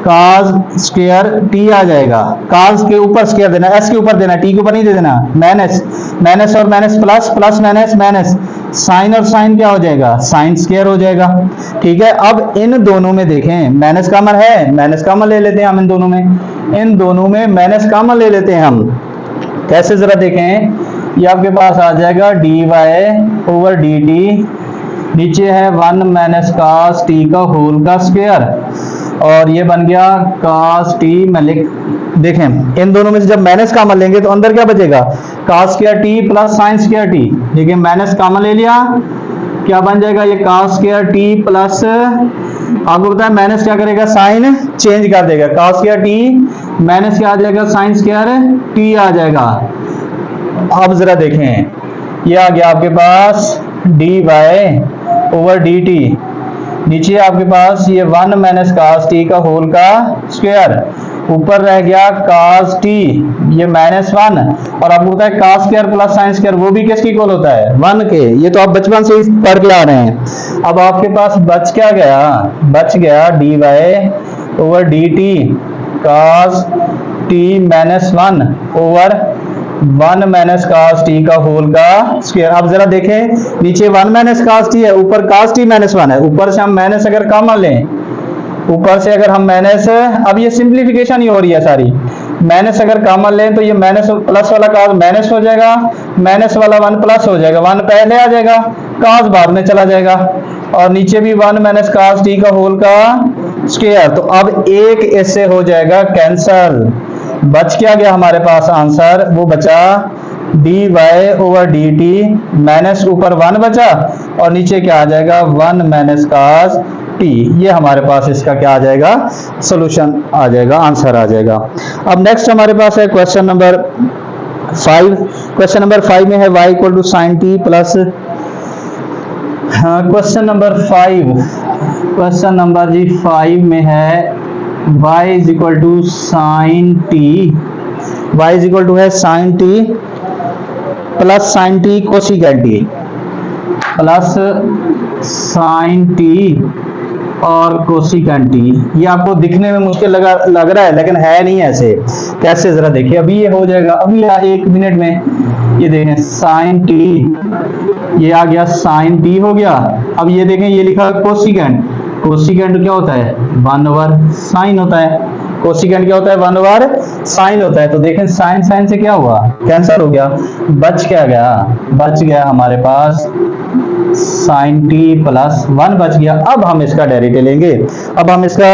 कास स्क्वायर टी आ जाएगा, कास के ऊपर स्क्वायर देना, एस के ऊपर देना, टी के ऊपर नहीं दे देना, माइनस और माइनस प्लस माइनस साइन और साइन क्या हो जाएगा साइन स्क्वायर हो जाएगा। ठीक है, अब इन दोनों में देखें माइनस कॉमन है, माइनस कॉमन ले लेते हैं हम, इन दोनों में माइनस कॉमन ले लेते हैं हम। कैसे जरा देखें, ये आपके पास आ जाएगा dy ओवर dt, नीचे है 1 माइनस कास टी का होल का स्क्वायर, और ये बन गया कास टी। मैं लिख देखें इन दोनों में से जब माइनस कॉमन लेंगे तो अंदर क्या बचेगा cos square t plus sine square t. देखिए माइनस कॉमन ले लिया, क्या बन जाएगा ये कास स्क्वायर टी प्लस, आपको पता है माइनस क्या करेगा साइन चेंज कर देगा, कास स्क्वायर टी माइनस क्या आ जाएगा साइन स्क्वायर टी आ जाएगा। अब जरा देखें ये आ गया आपके पास dy ओवर dt, नीचे आपके पास ये 1 माइनस कास टी का होल का स्क्वायर, ऊपर रह गया कास टी ये -1, और आपको पता है cos square plus sine square वो भी किसकी इक्वल होता है 1 के, ये तो आप बचपन से ही पढ़ के आ रहे हैं। अब आपके पास बच गया dy over dt cos t -1 over 1 minus cos t का होल का स्क्वायर। अब जरा देखें नीचे 1 माइनस कास टी है, ऊपर कास टी -1 है, ऊपर से हम माइनस अगर कॉमन लें, ऊपर से अगर हम माइनस, अब ये सिंप्लीफिकेशन ही हो रही है सारी, माइनस अगर कॉमन लें तो ये माइनस प्लस वाला कास माइनस हो जाएगा, माइनस वाला 1 प्लस हो जाएगा, 1 पहले आ जाएगा कास बाद में चला जाएगा, और नीचे भी 1 माइनस कास टी का होल का स्क्वायर। तो अब एक इससे हो जाएगा कैंसल, बच क्या गया हमारे पास आंसर, वो बचा dy ओवर dt, माइनस ऊपर 1 बचा और नीचे क्या आ जाएगा 1 माइनस कास t। ये हमारे पास इसका क्या आ जाएगा सॉल्यूशन आ जाएगा, आंसर आ जाएगा। अब नेक्स्ट हमारे पास है क्वेश्चन नंबर 5। क्वेश्चन नंबर 5 में है y equal to sine t plus, question number 5 में है y is equal to sine t, y is equal to है sine t plus sine t cosecant t, plus sine t और cosecant t. ये आपको दिखने में मुश्किल लग रहा है लेकिन है नहीं ऐसे। कैसे जरा देखिए, अभी ये हो जाएगा, अभी 1 मिनट में ये देखें साइन टी, ये आ गया साइन टी हो गया। अब ये देखें ये लिखा कोसिकेंट, कोसिकेंट क्या होता है 1 ओवर साइन होता है, कोसिकेंट क्या होता है 1 ओवर साइन होता है। तो देखें साइन साइन से क्या हुआ कैंसिल हो गया, बच गया हमारे पास साइन टी प्लस 1 बच गया। अब हम इसका डेरिवेटिव लेंगे, अब हम इसका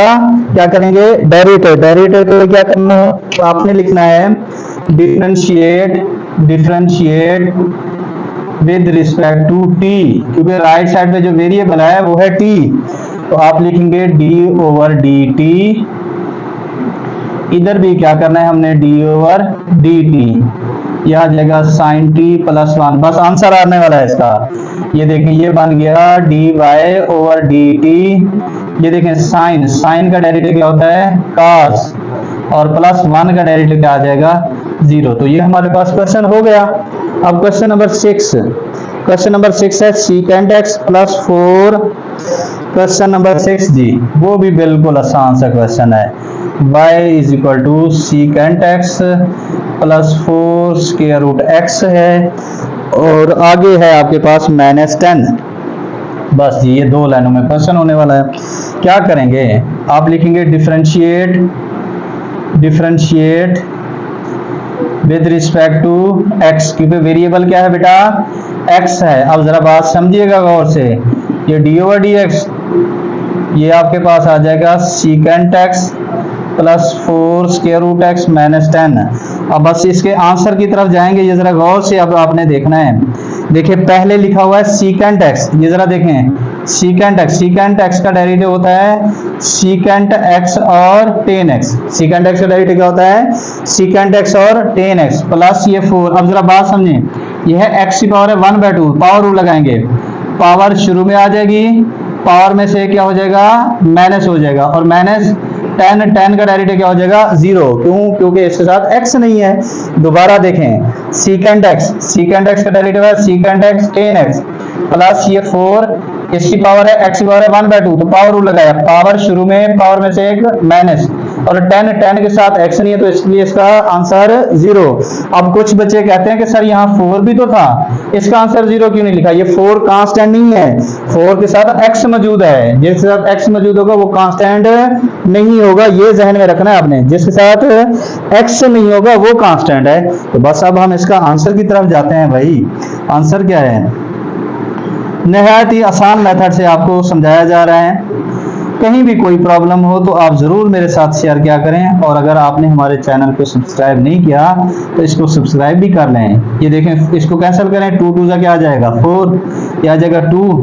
क्या करेंगे डेरिवेटिव के लिए क्या करना है, आपने लिखना है differentiate with respect to t, क्योंकि राइट साइड पे जो वेरिएबल है वो है टी, तो आप लिखेंगे d ओवर dt, इधर भी क्या करना है हमने d ओवर dt, यह आ जाएगा साइन टी प्लस 1, बस आंसर आने वाला है इसका। ये देखें ये बन गया dy ओवर dt, ये देखें साइन का डेरिवेटिव क्या होता है cos, और प्लस 1 का डेरिवेटिव क्या आ जाएगा 0। तो ये हमारे पास क्वेश्चन हो गया। अब क्वेश्चन नंबर 6 है secant x plus 4। Question number 6 जी वो भी बिल्कुल आसान सा क्वेश्चन है, y is equal to secant x plus 4 square root x है, और आगे है आपके पास -10। बस जी ये 2 लाइनों में क्वेश्चन होने वाला है। क्या करेंगे, आप लिखेंगे differentiate differentiate with respect to x, क्योंकि वेरिएबल क्या है बेटा, एक्स है। अब जरा बात समझिएगा गौर से, ये डी ओवर डी एक्स ये आपके पास आ जाएगा secant x plus 4 square root x minus 10। अब बस इसके आंसर की तरफ जाएंगे, ये जरा गौर से अब आपने देखना है। देखिए पहले लिखा हुआ है सीकेंट एक्स, ये जरा देखें सीकेंट एक्स का डेरिवेटिव होता है सीकेंट एक्स और टेन एक्स। सीकेंट एक्स का डेरिवेटिव क्या होता है, सीकेंट एक्स और टेन एक्स प्लस ये 4। अब जरा बात समझें, यह है एक्स की पावर है 1/2, पावर रूल लगाएंगे, पावर शुरू में आ जाएगी, पावर में से क्या हो जाएगा माइनस हो जाएगा, और माइनस 10 का डेरिवेटिव क्या हो जाएगा 0। क्यों, क्योंकि इसके साथ x नहीं है। दोबारा देखें सीकेंट एक्स का डेरिवेटिव है secant x ten x plus ये 4, इसकी पावर है x की पावर है 1/2, तो पावर रूल लगाया, पावर शुरू में पावर में से एक माइनस, और 10 के साथ x नहीं है, तो इसलिए इसका आंसर 0। अब कुछ बच्चे कहते हैं कि सर यहाँ 4 भी तो था, इसका आंसर 0 क्यों नहीं लिखा। ये 4 कांस्टेंट नहीं है, 4 के साथ x मौजूद है, जिसके साथ x मौजूद होगा वो कांस्टेंट नहीं होगा, ये जहन में रखना है आपने, जिसके साथ x नहीं होगा वो कांस्टेंट है। तो बस अब हम इसका आंसर की तरफ जाते हैं। भाई आंसर क्या है, निहायत ही आसान मेथड से आपको समझाया जा रहा है। कहीं भी कोई प्रॉब्लम हो तो आप ज़रूर मेरे साथ शेयर किया करें, और अगर आपने हमारे चैनल को सब्सक्राइब नहीं किया तो इसको सब्सक्राइब भी कर लें। ये देखें, इसको कैंसिल करें, 2 2 जा क्या आ जाएगा 4, ये आ जाएगा 2,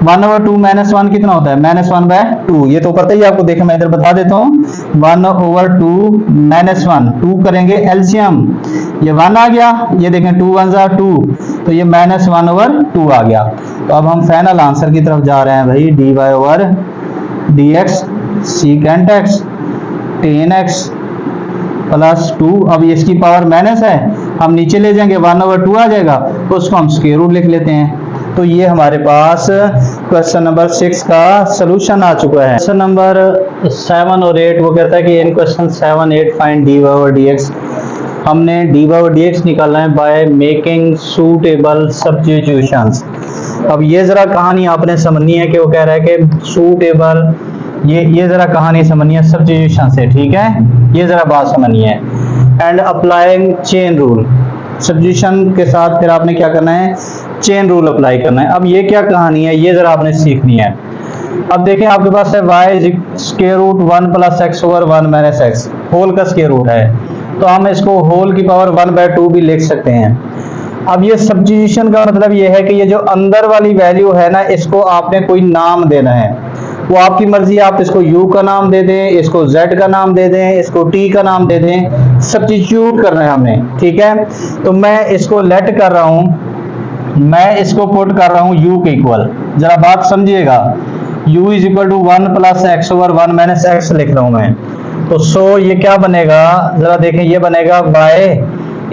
1/2 माइनस 1 कितना होता है -1/2। ये तो पता ही आपको, देखें मैं इधर बता देता हूँ, 1/2 माइनस 1, 2 करेंगे एलसीएम, ये 1 आ गया, ये देखें 2 1 जा 2, तो ये -1/2 आ गया। तो अब हम फाइनल आंसर की तरफ जा रहे हैं भाई, dy/dx secant x ten x plus 2। अब इसकी पावर माइनस है, हम नीचे ले जाएंगे 1/2 आ जाएगा, तो उसको हम स्क्वायर रूट लिख लेते हैं। तो ये हमारे पास क्वेश्चन नंबर 6 का सलूशन आ चुका है। क्वेश्चन नंबर 7 और 8 वो कहता है कि इन क्वेश्चन 7 8 फाइंड dy/dx। हमने dy/dx निकालना है बाय मेकिंग सूटेबल सब्स्टिट्यूशंस। अब ये जरा कहानी आपने समझनी है कि वो कह रहा है कि सूटेबल, ये जरा कहानी समझनी है सब्स्टिट्यूशन से, ठीक है, ये जरा बात समझनी है। And applying chain rule, substitution के साथ फिर आपने क्या करना है, चेन रूल अप्लाई करना है। अब ये क्या कहानी है, ये जरा आपने सीखनी है। अब देखें आपके पास है y√1 + x/1 - x, होल का स्क्वायर रूट है, तो हम इसको होल की पावर 1/2 भी लिख सकते हैं। अब ये सब्स्टिट्यूशन का मतलब ये है कि ये जो अंदर वाली वैल्यू है ना, इसको आपने कोई नाम देना है, वो आपकी मर्जी है, आप इसको u का नाम दे दें, इसको z का नाम दे दें, इसको t का नाम दे दें, सब्स्टिट्यूट करना है हमने, ठीक है। तो मैं इसको लेट कर रहा हूं, मैं इसको पुट कर रहा हूं u के इक्वल, जरा बात समझिएगा, u = 1 + x/1 - x लिख रहा हूं मैं। तो सो ये क्या बनेगा, जरा देखें, ये बनेगा y,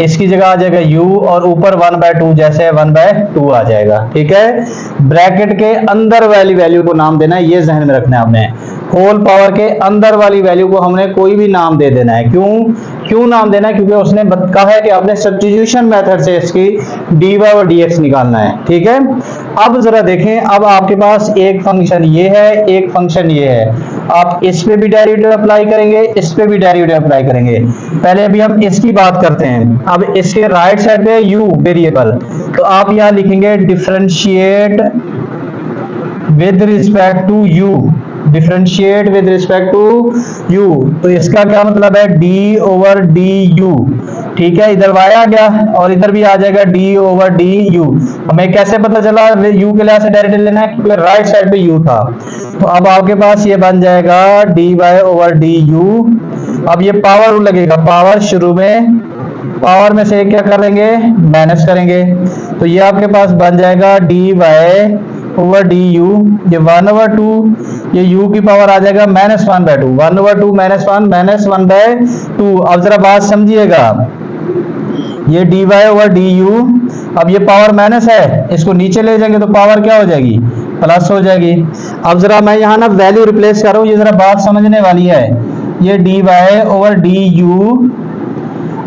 इसकी जगह आ जाएगा u, और ऊपर 1/2 जैसे 1/2 आ जाएगा, ठीक है। ब्रैकेट के अंदर वाली वैल्यू को नाम देना है, ये जहन में रखना है आपने। होल पावर के अंदर वाली वैल्यू को हमने कोई भी नाम दे देना है। क्यों नाम देना है, क्योंकि उसने कहा है कि आपने सब्स्टिट्यूशन मेथड से इसकी dy/dx निकालना है, ठीक है। अब जरा देखें, अब आपके पास एक फंक्शन ये है, एक फंक्शन ये है, आप इस पे भी डेरिवेटिव अप्लाई करेंगे, इस पे भी डेरिवेटिव अप्लाई करेंगे। पहले अभी हम इसकी बात करते हैं। अब इसके राइट साइड पे u वेरिएबल, तो आप यहाँ लिखेंगे differentiate with respect to u, differentiate with respect to u, तो इसका क्या मतलब है d/du, ठीक है। इधर y आ गया और इधर भी आ जाएगा d/du। हमें कैसे पता चला u के लिहाज से डेरिवेटिव लेना है, क्योंकि राइट साइड पे u था। तो अब आपके पास ये बन जाएगा dy/du। अब ये पावर रूल लगेगा, पावर शुरू में, पावर में से क्या करेंगे माइनस करेंगे, तो ये आपके पास बन जाएगा dy/du, ये 1/2, ये u की पावर आ जाएगा -1/2, 1/2 -1 -1/2। अब जरा बात समझिएगा, ये dy/du, अब ये पावर माइनस है, इसको नीचे ले जाएंगे तो पावर क्या हो जाएगी प्लस हो जाएगी। अब जरा मैं यहाँ ना वैल्यू रिप्लेस कर रहा हूँ, ये जरा बात समझने वाली है। ये dy/du,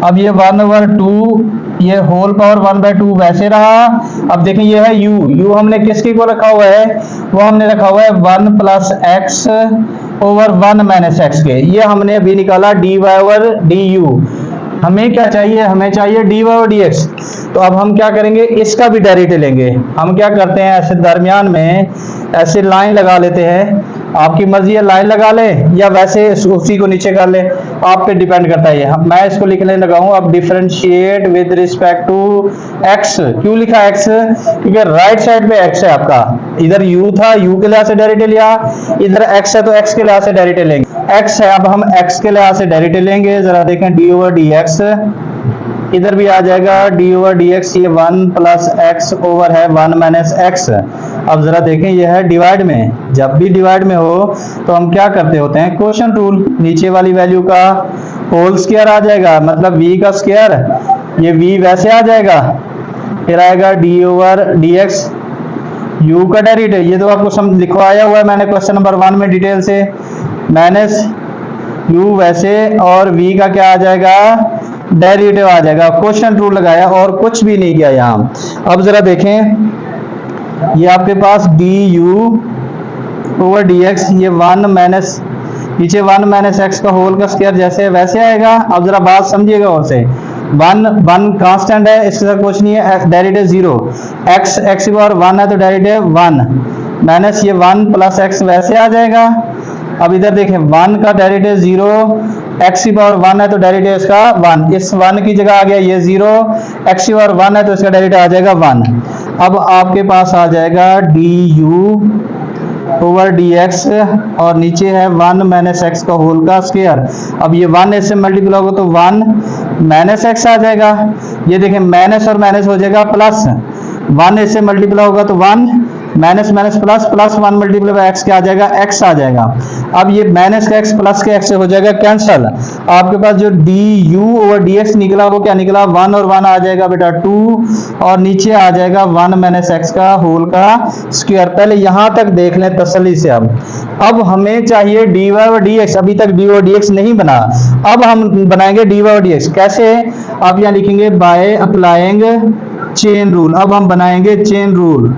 अब ये 1/2, ये होल पावर 1/2 वैसे रहा। अब देखें ये है u हमने किसके को रखा हुआ है, वो हमने रखा हुआ है 1 + x ओवर 1 माइनस एक्स के। ये हमने अभी निकाला dy ओवर du। हमें क्या चाहिए, हमें चाहिए dy ओवर dx। तो अब हम क्या करेंगे, इसका भी डेरिवेटिव लेंगे। हम क्या करते हैं, ऐसे दरमियान में ऐसे लाइन लगा लेते हैं। आपकी मर्जी है लाइन लगा ले या वैसे उसी को नीचे कर ले, आप पे डिपेंड करता है। ये मैं इसको लिखने लगा हूं, अब differentiate with respect to x। क्यों लिखा x, क्योंकि राइट साइड पे x है आपका। इधर u था, u के लिहाज से डेरिवेटिव लिया, इधर x है तो x के लिहाज से डेरिवेटिव लेंगे। x है, अब हम x के लिहाज से डेरिवेटिव लेंगे। जरा देखें d ओवर dx, इधर भी आ जाएगा d ओवर dx। ये 1 प्लस एक्स ओवर है 1 माइनस एक्स। अब जरा देखें, यह है डिवाइड में। जब भी डिवाइड में हो तो हम क्या करते होते हैं, क्वोशंट रूल। नीचे वाली वैल्यू का होल स्क्वायर आ जाएगा, मतलब v का स्क्वायर, ये v वैसे आ जाएगा। फिर आएगा d ओवर dx, u का डेरिवेटिव। ये तो आपको समझ लिखवाया हुआ है मैंने क्वेश्चन नंबर 1 में डिटेल से, माइनस u वैसे, और v का क्या आ जाएगा, डेरिवेटिव आ जाएगा। क्वोशंट रूल लगाया और कुछ भी नहीं किया यहाँ। अब जरा देखें, ये आपके पास du ओवर dx, ये 1 माइनस, नीचे 1 माइनस एक्स का होल का स्क्वायर जैसे वैसे आएगा। अब जरा बात समझिएगा और से, 1 कांस्टेंट है, इसके साथ कुछ नहीं है, डेरिवेटिव 0। x की पावर 1 है तो डेरिवेटिव 1 माइनस ये 1 प्लस एक्स वैसे आ जाएगा। अब इधर देखें, 1 का डेरिवेटिव 0, x की पावर 1 है तो डेरिवेटिव इसका 1। इस 1 की जगह आ गया ये 0, x की पावर 1 है तो इसका डेरिवेटिव आ जाएगा 1। अब आपके पास आ जाएगा du ओवर dx, और नीचे है 1 माइनस एक्स का होल का स्क्वायर। अब ये 1 इससे मल्टीप्लाई होगा तो 1 माइनस एक्स आ जाएगा। ये देखें, माइनस और माइनस हो जाएगा प्लस, 1 इससे मल्टीप्लाई होगा तो 1 minus minus plus, plus 1 multiply by x क्या आ जाएगा, x आ जाएगा। अब ये माइनस का x प्लस के x से हो जाएगा कैंसल। आपके पास जो du ओवर dx निकला वो क्या निकला, 1 और 1 आ जाएगा बेटा 2, और नीचे आ जाएगा 1 माइनस एक्स का होल का स्क्वायर। पहले यहां तक देख लें तसल्ली से। अब हमें चाहिए dy ओवर dx। अभी तक dy ओवर dx नहीं बना, अब हम बनाएंगे dy ओवर dx। कैसे, आप यहाँ लिखेंगे बाय अप्लाइंग चेन रूल। अब हम बनाएंगे chain rule,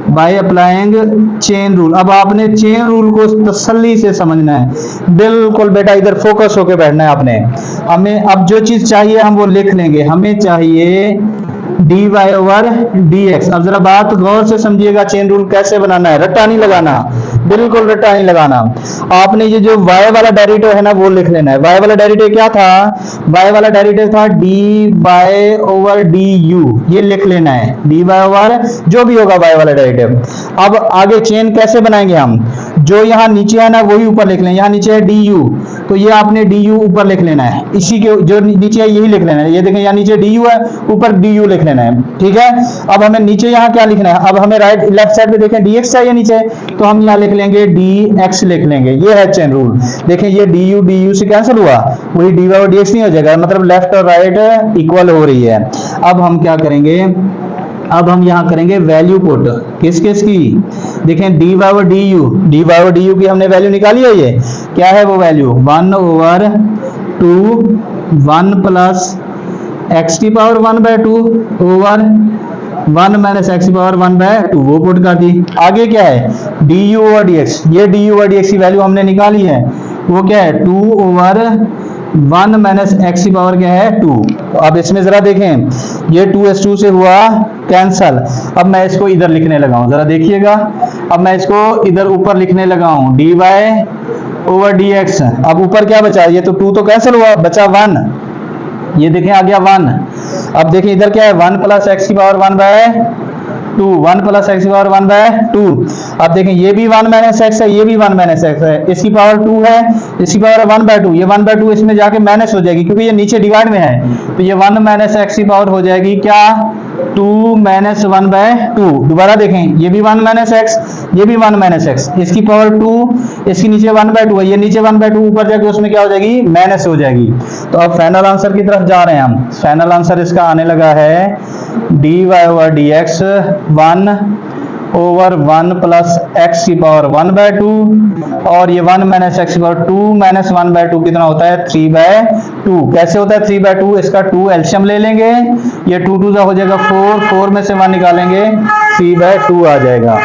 by applying chain rule. अब आपने चेन रूल को तसल्ली से समझना है, बिल्कुल बेटा इधर फोकस होके बैठना है आपने। हमें अब जो चीज चाहिए हम वो लिख लेंगे। हमें चाहिए dy ओवर dx। अब जरा बात गौर से समझिएगा, चेन रूल कैसे बनाना है, रट्टा नहीं लगाना, बिल्कुल रट्टा नहीं लगाना। आपने ये जो y वाला डेरिवेटिव है ना वो लिख लेना है। y वाला डेरिवेटिव क्या था, y वाला डेरिवेटिव था dy ओवर du, ये लिख लेना है, dy ओवर जो भी होगा y वाला डेरिवेटिव। अब आगे चेन कैसे बनाएंगे हम, जो यहाँ नीचे है ना वही ऊपर लिख लें। यहाँ नीचे है du, तो ये आपने du ऊपर लिख लेना है, इसी के जो नीचे है यही लिख लेना है। ये देखें, यहाँ नीचे du है, ऊपर du लिख लेना है, ठीक है। अब हमें नीचे यहाँ क्या लिखना है, अब हमें राइट लेफ्ट साइड पे देखें dx चाहिए नीचे, तो हम यहाँ लिख लेंगे dx लिख लेंगे। ये है चेन रूल। देखें ये du से कैंसिल हुआ, वही dy और dx नहीं हो जाएगा, मतलब लेफ्ट और राइट इक्वल हो रही है। अब हम क्या करेंगे, अब हम यहाँ करेंगे वैल्यू पुट, किस किस की, देखें dy ओवर du की हमने वैल्यू निकाली है। ये क्या है वो वैल्यू, 1 ओवर 2, 1 प्लस एक्स की पावर 1/2 ओवर 1 माइनस एक्स की पावर 1/2, वो पुट कर दी। आगे क्या है, du ओवर dx। ये du ओवर dx की वैल्यू हमने निकाली है, वो क्या है 2 ओवर 1 माइनस एक्स की पावर क्या है 2। अब इसमें जरा देखें, ये 2s2 से हुआ कैंसल। अब मैं इसको इधर लिखने लगा हूं, जरा देखिएगा। अब मैं इसको इधर ऊपर लिखने लगा हूं, dy ओवर dx। अब ऊपर क्या बचा, ये तो 2 तो कैंसिल हुआ, बचा 1। ये देखें आ गया 1। अब देखें इधर क्या है, 1 प्लस एक्स की पावर 1/2, 1 प्लस एक्स की पावर 1/2। अब देखें ये भी 1 माइनस एक्स है, ये भी 1 माइनस एक्स है, इसकी पावर 2 है, इसकी पावर 1/2। ये 1/2 इसमें जाके माइनस हो जाएगी क्योंकि ये नीचे डिवाइड में है, तो ये 1 माइनस एक्स की पावर हो जाएगी क्या, 2 माइनस 1/2। दोबारा देखें, ये भी 1 माइनस एक्स, ये भी 1 माइनस एक्स, इसकी पावर 2, इसकी नीचे 1/2 है, ये नीचे 1/2 ऊपर जाके उसमें क्या हो जाएगी, माइनस हो जाएगी। तो अब फाइनल आंसर की तरफ जा रहे हैं हम। फाइनल आंसर इसका आने लगा है dy over dx 1 over 1 plus x की पावर 1/2, और ये 1 माइनस एक्स की पावर 2 माइनस 1/2 कितना होता है 3/2। कैसे होता है 3/2, इसका 2 एलसीएम ले लेंगे, ये 2 2 हो जाएगा 4, 4 में से 1 निकालेंगे 3/2 आ जाएगा।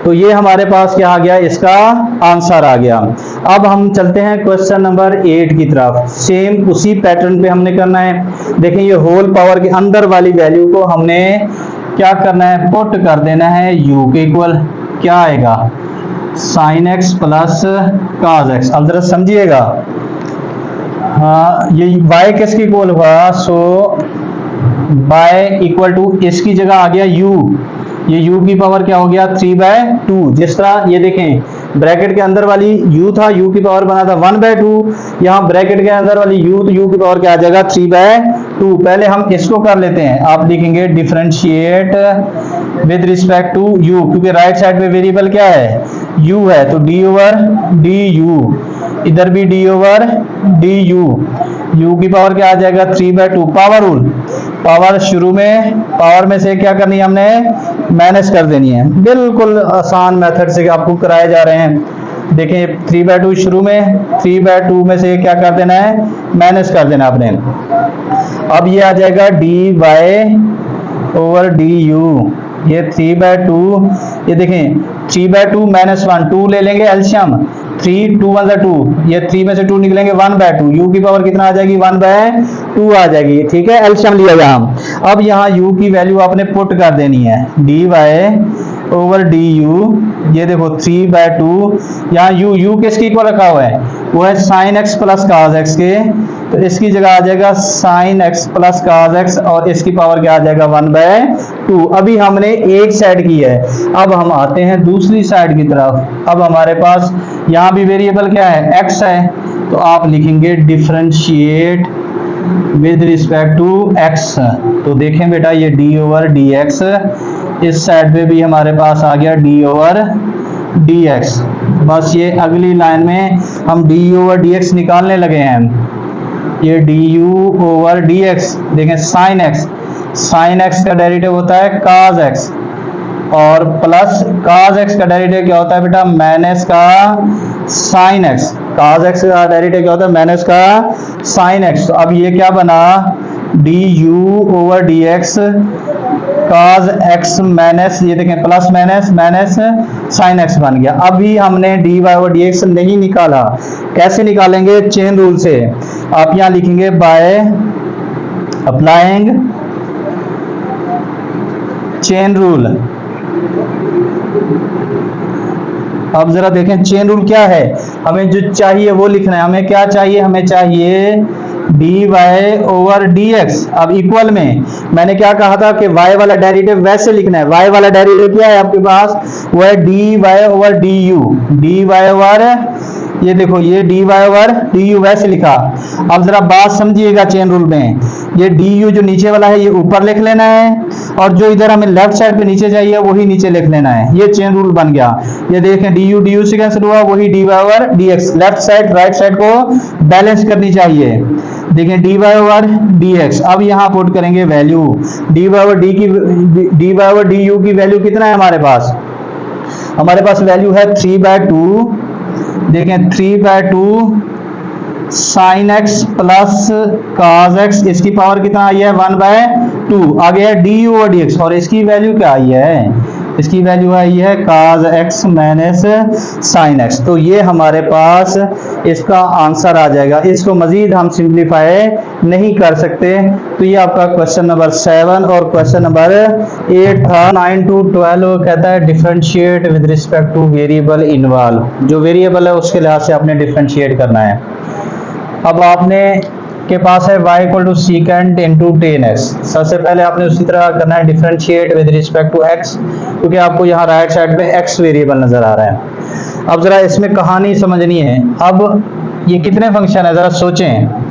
तो ये हमारे पास क्या आ गया, इसका आंसर आ गया। अब हम चलते हैं क्वेश्चन नंबर 8 की तरफ। सेम उसी पैटर्न पे हमने करना है। देखें ये होल पावर के अंदर वाली वैल्यू को हमने क्या करना है, पुट कर देना है u के इक्वल क्या आएगा, sin x plus cos x। अब जरा समझिएगा, हाँ ये y किसके इक्वल हुआ, सो y इक्वल टू इसकी जगह आ गया u, ये u की पावर क्या हो गया 3/2। जिस तरह ये देखें ब्रैकेट के अंदर वाली u था, u की पावर बना था 1/2, यहाँ ब्रैकेट के अंदर वाली u, तो u की पावर क्या आ जाएगा 3/2। पहले हम इसको कर लेते हैं, आप लिखेंगे differentiate with respect to u, क्योंकि राइट साइड पे वेरिएबल क्या है u है, तो d ओवर du, इधर भी d ओवर du, u की पावर क्या आ जाएगा 3/2। पावर रूल, पावर शुरू में पावर में से क्या करनी है हमने, माइनस कर देनी है। बिल्कुल आसान मेथड से आपको कराए जा रहे हैं। देखें 3/2 शुरू में, 3/2 में से क्या कर देना है, माइनस कर देना आपने। अब ये आ जाएगा dy ओवर du, ये 3/2, ये देखें 3/2 माइनस 1, 2 ले लेंगे एलसीएम, 3 2 1 2, ये 3 में से 2 निकलेंगे 1/2, u की पावर कितना आ जाएगी 1/2 आ जाएगी, ठीक है, एलसीएम लिया यहाँ। अब यहाँ u की वैल्यू आपने पुट कर देनी है, dy ओवर du, ये देखो 3/2, यहाँ u किसके इक्वल रखा हुआ है, वो है sin x plus cos x के, तो इसकी जगह आ जाएगा sin x plus cos x, और इसकी पावर क्या आ जाएगा 1/2। अभी हमने एक साइड की है, अब हम आते हैं दूसरी साइड की तरफ। अब हमारे पास यहाँ भी वेरिएबल क्या है, x है, तो आप लिखेंगे differentiate with respect to x। तो देखें बेटा ये d ओवर dx, इस साइड पे भी हमारे पास आ गया d ओवर dx। बस ये अगली लाइन में हम d ओवर dx निकालने लगे हैं। ये du ओवर dx, देखें sin x का डेरिवेटिव होता है cos x, और प्लस cos x का डेरिवेटिव क्या होता है बेटा, माइनस का sin x। cos x का डेरिवेटिव क्या होता है, माइनस का sin x। तो अब ये क्या बना, du over dx cos x minus, ये देखें plus minus minus sin x बन गया। अभी हमने dy ओवर dx नहीं निकाला, कैसे निकालेंगे, चेन रूल से। आप यहाँ लिखेंगे बाय अप्लाइंग चेन रूल। अब जरा देखें चेन रूल क्या है, हमें जो चाहिए वो लिखना है। हमें क्या चाहिए, हमें चाहिए dy ओवर dx। अब इक्वल में मैंने क्या कहा था कि y वाला डेरिवेटिव वैसे लिखना है। y वाला डेरिवेटिव क्या है आपके पास, वो है dy over du, dy over, ये देखो ये dy ओवर du वैसे लिखा। अब जरा बात समझिएगा चेन रूल में, ये du जो नीचे वाला है ये ऊपर लिख लेना है, और जो इधर हमें लेफ्ट साइड पे नीचे चाहिए वही नीचे लिख लेना है। ये चेन रूल बन गया। ये देखें du से कैंसिल हुआ, वही dy over dx, left side right side को बैलेंस करनी चाहिए। देखें dy ओवर dx। अब यहाँ पुट करेंगे वैल्यू, dy ओवर du की वैल्यू कितना है हमारे पास वैल्यू है 3/2। देखें 3/2 sin x plus cos x, इसकी पावर कितना आई है 1/2, आ गया du ओवर dx, और इसकी वैल्यू क्या आई है, इसकी वैल्यू आई है cos x minus sin x। तो ये हमारे पास इसका आंसर आ जाएगा। इसको मजीद हम सिंप्लीफाई नहीं कर सकते। तो ये आपका क्वेश्चन नंबर 7 और क्वेश्चन नंबर 8 था। 9 to 12 कहता है differentiate with respect two variable involve. जो वेरिएबल है उसके लिहाज से आपने डिफरेंशिएट करना है। अब आपने के पास है y equal to secant into 10x। सबसे पहले आपने उसी तरह करना है differentiate with respect to x, क्योंकि आपको यहाँ राइट साइड पे x वेरिएबल नजर आ रहा है। अब जरा इसमें कहानी समझनी है। अब ये कितने फंक्शन है जरा सोचें।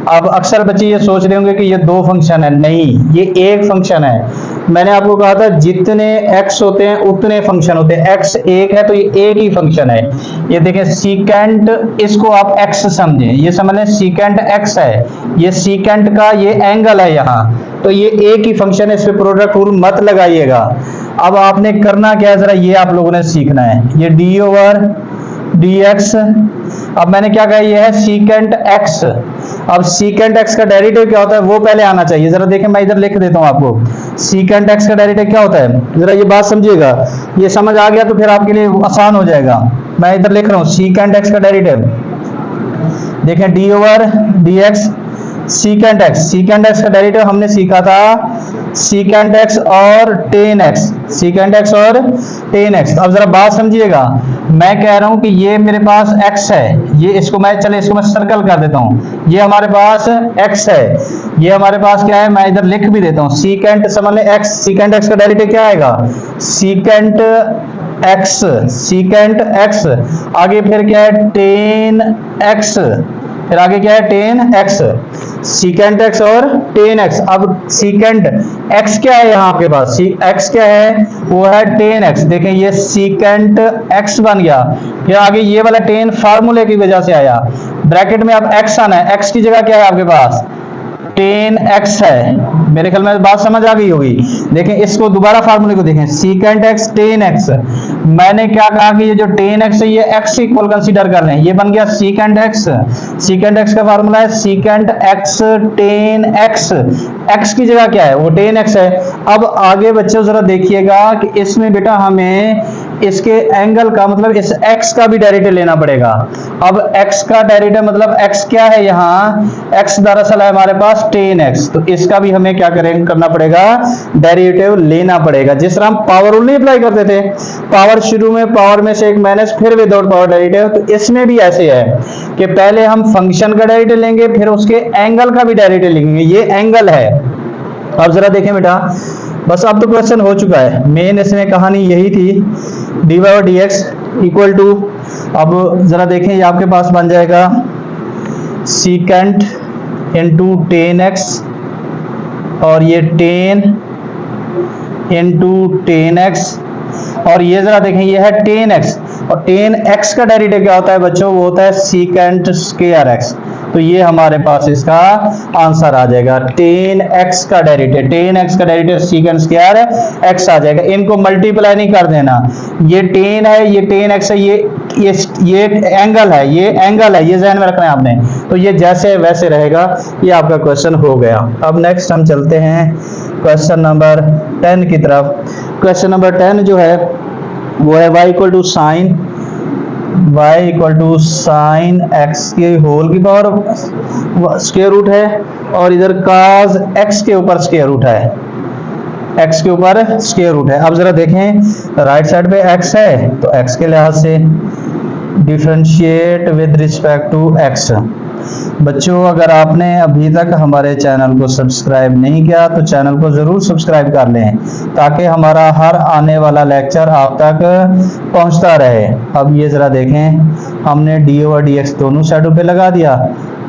अब अक्सर बच्चे ये सोच रहे होंगे कि ये 2 फंक्शन है, नहीं ये एक फंक्शन है। मैंने आपको कहा था जितने x होते हैं उतने फंक्शन होते हैं। x एक है तो ये एक ही फंक्शन है। ये देखें सीकेंट, इसको आप x समझें, ये समझ लें सीकेंट x है, ये सीकेंट का ये एंगल है यहाँ, तो ये एक ही फंक्शन है, इस पे प्रोडक्ट रूल मत लगाइएगा। अब आपने करना क्या है जरा ये आप लोगों ने सीखना है। ये d ओवर dx, अब मैंने क्या कहा ये है सीकेंट x। अब सीकेंट x का डेरिवेटिव क्या होता है वो पहले आना चाहिए। जरा देखें मैं इधर लिख देता हूं आपको, सीकेंट x का डेरिवेटिव क्या होता है, जरा ये बात समझिएगा। ये समझ आ गया तो फिर आपके लिए आसान हो जाएगा। मैं इधर लिख रहा हूँ सीकेंट एक्स का डेरिवेटिव, देखें D over d x secant x का डेरिवेटिव हमने सीखा था सीकेंट एक्स और टेन एक्स, सीकेंट एक्स और टेन एक्स। अब जरा बात समझिएगा, मैं कह रहा हूं कि ये मेरे पास x है, ये इसको मैं सर्कल कर देता हूं, ये हमारे पास x है, ये हमारे पास क्या है, मैं इधर लिख भी देता हूं सीकेंट समझ लें x, सीकेंट x का डेरिवेटिव क्या आएगा सीकेंट x, आगे फिर क्या है टेन x, फिर आगे क्या है टेन एक्स, सीकेंट एक्स और टेन एक्स। अब सीकेंट एक्स क्या है यहाँ आपके पास, एक्स क्या है वो है टेन एक्स, देखें ये सीकेंट एक्स बन गया, फिर आगे ये वाला टेन फार्मूले की वजह से आया, ब्रैकेट में अब एक्स आना है, एक्स की जगह क्या है आपके पास टेन एक्स है, मेरे ख्याल में बात समझ आ गई होगी। देखें इसको दोबारा फार्मूले को देखें सीकेंट एक्स टेन एक्स, मैंने क्या कहा कि ये जो टेन एक्स है ये एक्स इक्वल कंसीडर कर लें, ये बन गया सीकेंट एक्स, सीकेंट एक्स का फार्मूला है secant x ten x, x की जगह क्या है वो टेन एक्स है। अब आगे बच्चों जरा देखिएगा कि इसमें बेटा हमें इसके एंगल का मतलब इस x का भी डेरिवेटिव लेना पड़ेगा। अब x का डेरिवेटिव मतलब x क्या है यहाँ, x दरअसल है हमारे पास टेन एक्स, तो इसका भी हमें क्या करना पड़ेगा डेरिवेटिव लेना पड़ेगा। जिस तरह हम पावर रूल नहीं अप्लाई करते थे, पावर शुरू में पावर में से एक माइनस फिर विदाउट पावर डेरिवेटिव, तो इसमें भी ऐसे है कि पहले हम फंक्शन का डेरिवेटिव लेंगे फिर उसके एंगल का भी डेरिवेटिव लेंगे, ये एंगल है। अब जरा देखें बेटा, बस अब तो क्वेश्चन हो चुका है, मेन इसमें कहानी यही थी डी वाई और डी एक्स इक्वल टू, अब जरा देखें ये आपके पास बन जाएगा सीकेंट इंटू टेन एक्स और ये टेन इंटू टेन एक्स, और ये जरा देखें ये है टेन एक्स, और टेन एक्स का डेरिवेटिव क्या होता है बच्चों, वो होता है सीकेंट स्क्वायर एक्स, तो ये हमारे पास इसका आंसर आ जाएगा टेन एक्स का डेरिवेटिव, टेन एक्स का डेरिवेटिव सीकेंट स्क्वायर एक्स आ जाएगा। इनको मल्टीप्लाई नहीं कर देना, ये टेन है ये टेन एक्स है, ये एंगल है, ये एंगल है, ये ध्यान में रखना है आपने, तो ये जैसे वैसे रहेगा, ये आपका क्वेश्चन हो गया। अब नेक्स्ट हम चलते हैं क्वेश्चन नंबर 10 की तरफ। क्वेश्चन नंबर 10 जो है वो है y equal to sine x के होल की पावर स्क्वायर रूट है, और इधर cos x के ऊपर स्क्वायर रूट है, x के ऊपर स्क्वायर रूट है। अब जरा देखें राइट साइड पे x है तो x के लिहाज से differentiate with respect to x। बच्चों अगर आपने अभी तक हमारे चैनल को सब्सक्राइब नहीं किया तो चैनल को ज़रूर सब्सक्राइब कर लें ताकि हमारा हर आने वाला लेक्चर आप तक पहुंचता रहे। अब ये ज़रा देखें, हमने डी ओवर डी एक्स दोनों साइडों पे लगा दिया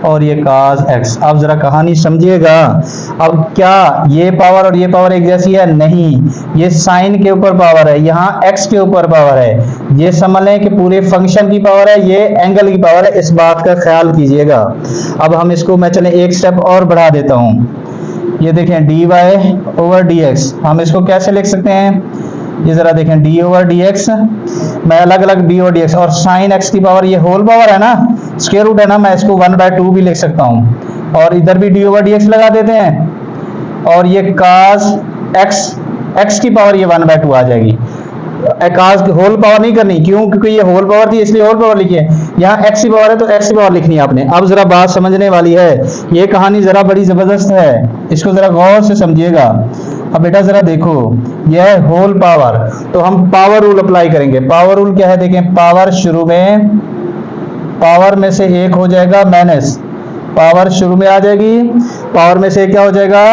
और ये cos x। अब जरा कहानी समझिएगा, अब क्या ये पावर और ये पावर एक जैसी है, नहीं, ये साइन के ऊपर पावर है, यहाँ x के ऊपर पावर है, ये समझ लें कि पूरे फंक्शन की पावर है, ये एंगल की पावर है, इस बात का ख्याल कीजिएगा। अब हम इसको मैं चले एक स्टेप और बढ़ा देता हूँ, ये देखें d y over d x, हम इसको कैसे लिख सकते हैं, ये जरा देखें डी ओवर डी एक्स, मैं अलग अलग डी ओवर डी एक्स, और साइन एक्स की पावर ये होल पावर है ना, स्क्वायर रूट है ना, मैं इसको 1/2 भी लिख सकता हूँ, और इधर भी डी ओवर डी एक्स लगा देते हैं, और ये cos x की पावर ये 1/2 आ जाएगी। cos होल पावर नहीं करनी, क्यों, क्योंकि ये होल पावर थी इसलिए होल पावर लिखी है, यहाँ x की पावर है तो x की पावर लिखनी है आपने। अब जरा बात समझने वाली है, ये कहानी जरा बड़ी जबरदस्त है, इसको जरा गौर से समझिएगा। अब बेटा जरा देखो, यह है होल पावर, तो हम पावर रूल अप्लाई करेंगे। पावर रूल क्या है, देखें पावर शुरू में पावर में से एक हो जाएगा माइनस, पावर शुरू में आ जाएगी, पावर में से क्या हो जाएगा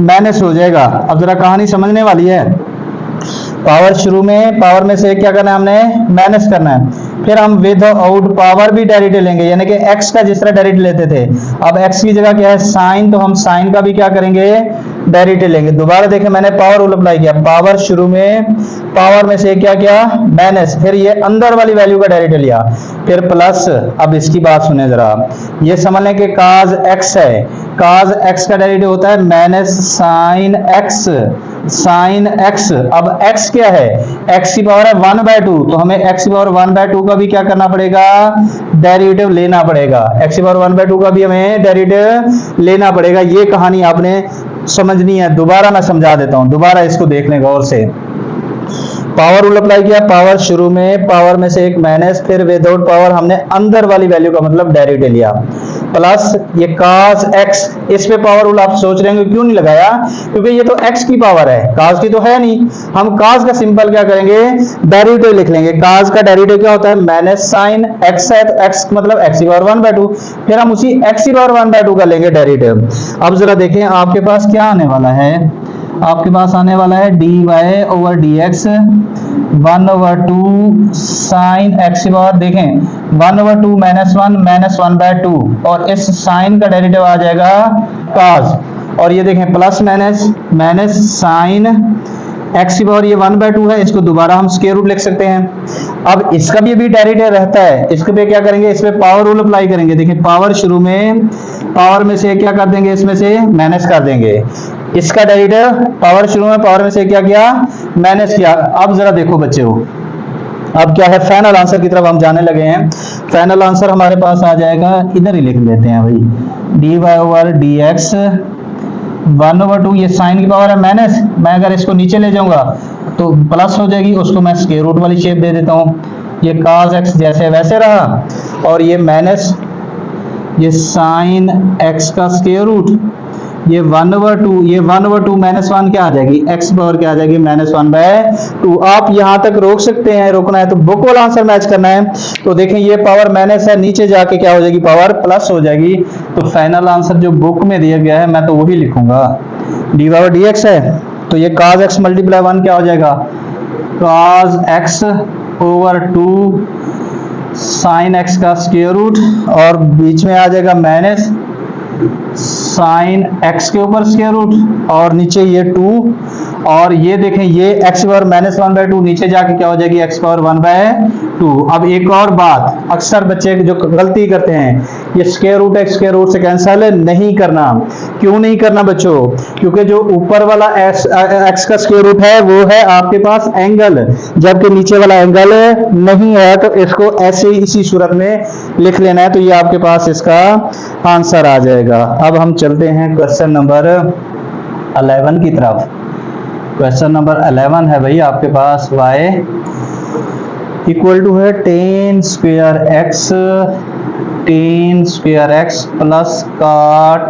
माइनस हो जाएगा। अब जरा कहानी समझने वाली है, पावर शुरू में पावर में से क्या करना है हमने माइनस करना है, फिर हम विद आउट पावर भी डेरिवेटिव लेंगे, यानी कि x का जिस तरह डेरिवेटिव लेते थे, अब x की जगह क्या है साइन, तो हम साइन का भी क्या करेंगे डेरिवेटिव लेंगे। दोबारा देखें मैंने पावर रूल अप्लाई किया, पावर शुरू में पावर में से क्या किया माइनस, फिर ये अंदर वाली वैल्यू का डेरिवेटिव लिया, फिर प्लस। अब इसकी बात सुने जरा, ये समझ लें कि cos x है, cos x का डेरिवेटिव होता है minus sine x, sine x। अब x क्या है, x की पावर है 1/2, तो हमें x की पावर 1/2 का भी क्या करना पड़ेगा डेरिवेटिव लेना पड़ेगा, x की पावर 1/2 का भी हमें डेरिवेटिव लेना पड़ेगा। ये कहानी आपने समझनी है, दोबारा मैं समझा देता हूं, दोबारा इसको देख लें गौर से। पावर रूल अप्लाई किया, पावर शुरू में, पावर में से एक माइनस, फिर विदाउट पावर हमने अंदर वाली वैल्यू का मतलब डेरिवेटिव लिया, प्लस ये cos x, इस पे पावर रूल आप सोच रहे होंगे क्यों नहीं लगाया, क्योंकि ये तो x की पावर है, cos की तो है नहीं। हम cos का सिंपल क्या करेंगे, डेरिवेटिव लिख लेंगे। cos का डेरिवेटिव क्या होता है, माइनस साइन x है तो x मतलब x की पावर 1/2, फिर हम उसी x की पावर 1/2 का लेंगे डेरिवेटिव। अब जरा देखें आपके पास क्या आने वाला है, आपके पास आने वाला है dy over dx 1/2 sine x की पावर, देखें 1/2 माइनस 1/2, और इस साइन का डेरिवेटिव आ जाएगा cos, और ये देखें प्लस माइनस साइन x की पावर ये 1/2 है, इसको दोबारा हम स्क्वायर रूट लिख सकते हैं। अब इसका भी अभी डेरिवेटिव रहता है, इसके पे क्या करेंगे, इस पे पावर रूल अप्लाई करेंगे। देखिए पावर शुरू में, पावर में से क्या कर देंगे, इसमें से माइनस कर देंगे, इसका डेरिवेटिव पावर शुरू में, पावर में से क्या किया, माइनस किया। अब जरा देखो बच्चों, अब क्या है, फाइनल आंसर की तरफ हम जाने लगे हैं। फाइनल आंसर हमारे पास आ जाएगा, इधर ही लिख लेते हैं भाई, dy ओवर dx 1/2, ये साइन की पावर है माइनस, मैं अगर इसको नीचे ले जाऊंगा तो प्लस हो जाएगी, उसको मैं स्क्वायर रूट वाली शेप दे देता हूँ, ये cos x जैसे वैसे रहा, और ये माइनस ये साइन x का स्क्वायर रूट, ये 1/2, ये 1/2 माइनस 1 क्या आ जाएगी, x पावर क्या आ जाएगी, -1/2। आप यहां तक रोक सकते हैं, रोकना है तो बुक वाला आंसर मैच करना है। तो देखें ये पावर माइनस है, नीचे जाके क्या हो जाएगी, पावर प्लस हो जाएगी। तो फाइनल आंसर जो बुक में दिया गया है मैं तो वही लिखूंगा, dy/dx है, तो ये cos x मल्टीप्लाई 1 क्या हो जाएगा, cos x over 2 sine x का स्क्वायर रूट, और बीच में आ जाएगा माइनस साइन x के ऊपर स्क्वायर रूट, और नीचे ये 2, और ये देखें ये x पावर -1/2 नीचे जाके क्या हो जाएगी, x पावर 1/2। अब एक और बात, अक्सर बच्चे जो गलती करते हैं, ये स्क्वायर रूट है, स्क्वायर रूट से कैंसिल नहीं करना। क्यों नहीं करना बच्चों, क्योंकि जो ऊपर वाला x का स्क्वायर रूट है वो है आपके पास एंगल, जबकि नीचे वाला एंगल नहीं है, तो इसको ऐसे ही इसी सूरत में लिख लेना है, तो ये आपके पास इसका आंसर आ जाएगा। अब हम चलते हैं क्वेश्चन नंबर 11 की तरफ। क्वेश्चन नंबर 11 है भाई आपके पास, y इक्वल टू है tan square x plus cot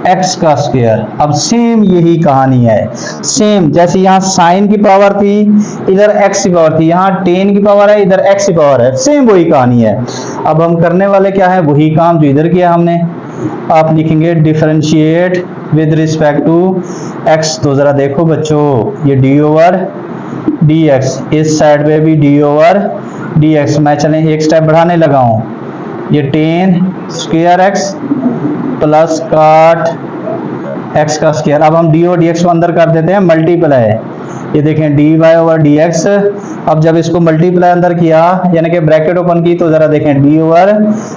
x का स्क्वायर। अब सेम यही कहानी है, सेम जैसे यहाँ साइन की पावर थी, इधर x की पावर थी, यहाँ tan की पावर है, इधर x की पावर है, सेम वही कहानी है। अब हम करने वाले क्या है, वही काम जो इधर किया हमने। आप लिखेंगे differentiate with respect to x, तो जरा देखो बच्चों ये d ओवर dx, इस साइड पे भी d ओवर dx, मैं चलें एक स्टेप बढ़ाने लगा हूं, ये tan square x plus cot x का स्क्वायर। अब हम d और dx को अंदर कर देते हैं मल्टीप्लाई, ये देखें dy ओवर dx, अब जब इसको मल्टीप्लाई अंदर किया यानी कि ब्रैकेट ओपन की, तो जरा देखें d ओवर,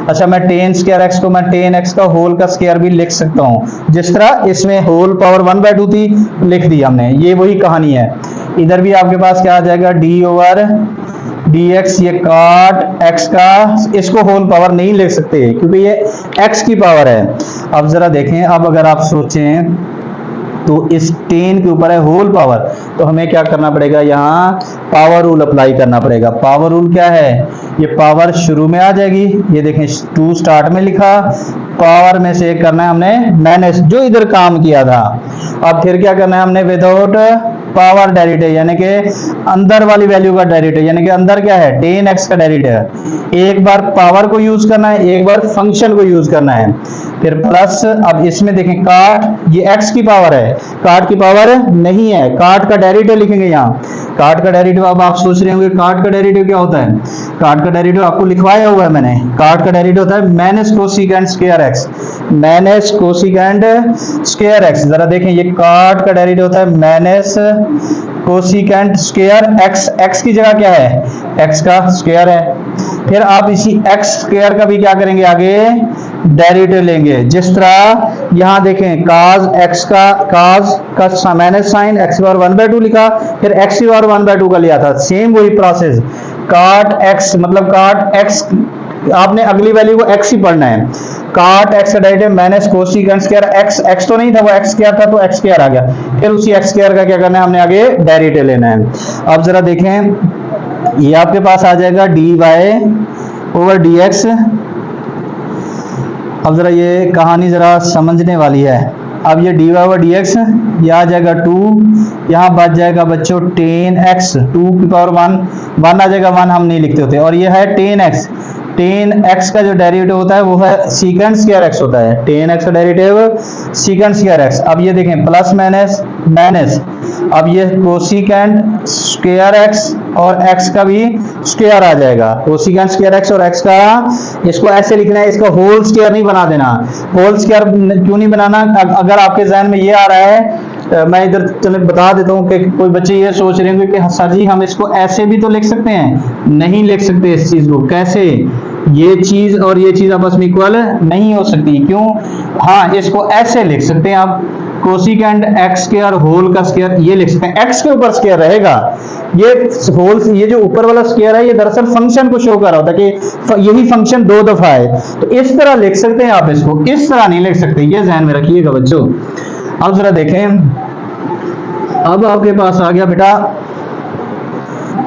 अच्छा मैं tan स्क्वायर x को मैं tan x का होल का स्क्वायर भी लिख सकता हूँ, जिस तरह इसमें होल पावर 1/2 थी लिख दी हमने, ये वही कहानी है। इधर भी आपके पास क्या आ जाएगा, d ओवर dx, ये cot x का, इसको होल पावर नहीं लिख सकते क्योंकि ये x की पावर है। अब जरा देखें, अब अगर आप सोचें तो इस tan के ऊपर है होल पावर, तो हमें क्या करना पड़ेगा, यहाँ पावर रूल अप्लाई करना पड़ेगा। पावर रूल क्या है, ये पावर शुरू में आ जाएगी, ये देखें 2 स्टार्ट में लिखा, पावर में से करना है हमने माइनस, जो इधर काम किया था। अब फिर क्या करना है हमने, विदाउट पावर डेरिवेटिव, यानी कि अंदर वाली वैल्यू का डेरिवेटिव, यानी कि अंदर क्या है, tan x का डेरिवेटिव, एक बार पावर को यूज करना है, एक बार फंक्शन को यूज करना है, फिर प्लस। अब इसमें देखें cot, ये x की पावर है, cot की पावर नहीं है, cot का डेरिवेटिव लिखेंगे यहाँ, cot का डेरिवेटिव। अब आप सोच रहे होंगे cot का डेरिवेटिव क्या होता है, cot का डेरिवेटिव आपको लिखवाया हुआ है मैंने, cot का डेरिवेटिव होता है minus cosecant square x, minus cosecant square x। जरा देखें ये cot का डेरिवेटिव होता है minus cosecant square x, x की जगह क्या है, x का स्क्वायर है। फिर आप इसी x स्क्वायर का भी क्या करेंगे, आगे डेरिवेटिव लेंगे, जिस तरह यहाँ देखें cos x का माइनस साइन x पावर 1/2 लिखा, फिर x की पावर 1/2 का लिया था, सेम वही प्रोसेस। cot x मतलब cot x, आपने अगली वैल्यू को x ही पढ़ना है, काट एक्स का derivative minus cosecant square x, x तो नहीं था वो एक्स स्क्वायर था तो एक्स स्क्वायर आ गया, फिर उसी एक्स स्क्वायर का क्या करना है हमने आगे डेरिवेटिव लेना है। अब जरा देखें ये आपके पास आ जाएगा dy ओवर dx। अब जरा ये कहानी जरा समझने वाली है। अब ये dy ओवर dx ये आ जाएगा 2, यहाँ बच जाएगा बच्चों 10x, 2 की पावर 1 आ जाएगा, 1 हम नहीं लिखते होते, और ये है 10x। 10x का जो डेरिवेटिव होता है वो है सीकेंट स्क्वायर x होता है, 10x का डेरिवेटिव सीकेंट स्क्वायर x। अब ये देखें प्लस माइनस माइनस, अब ये कोसिकेंट स्क्वायर x और x का भी स्क्वायर आ जाएगा, कोसिकेंट स्क्वायर x और x का, इसको ऐसे लिखना है, इसका होल स्क्वायर नहीं बना देना। होल स्क्वायर क्यों नहीं बनाना, अगर आपके जहन में ये आ रहा है मैं इधर चले बता देता हूँ कि कोई बच्चे ये सोच रहे होंगे कि सर जी हम इसको ऐसे भी तो लिख सकते हैं, नहीं लिख सकते इस चीज को। कैसे, ये चीज और ये चीज आपस में इक्वल नहीं हो सकती, क्यों? हाँ, इसको ऐसे लिख सकते हैं आप, कोसिकेंट एक्स स्क्वायर होल का स्क्वायर ये लिख सकते हैं, एक्स के ऊपर स्क्वायर रहेगा, ये होल, ये जो ऊपर वाला स्क्वायर है ये दरअसल फंक्शन को शो कर रहा होता है कि यही फंक्शन 2 दफा है, तो इस तरह लिख सकते हैं आप, इसको इस तरह नहीं लिख सकते, ये ध्यान में रखिएगा बच्चों। अब जरा देखें, अब आपके पास आ गया बेटा,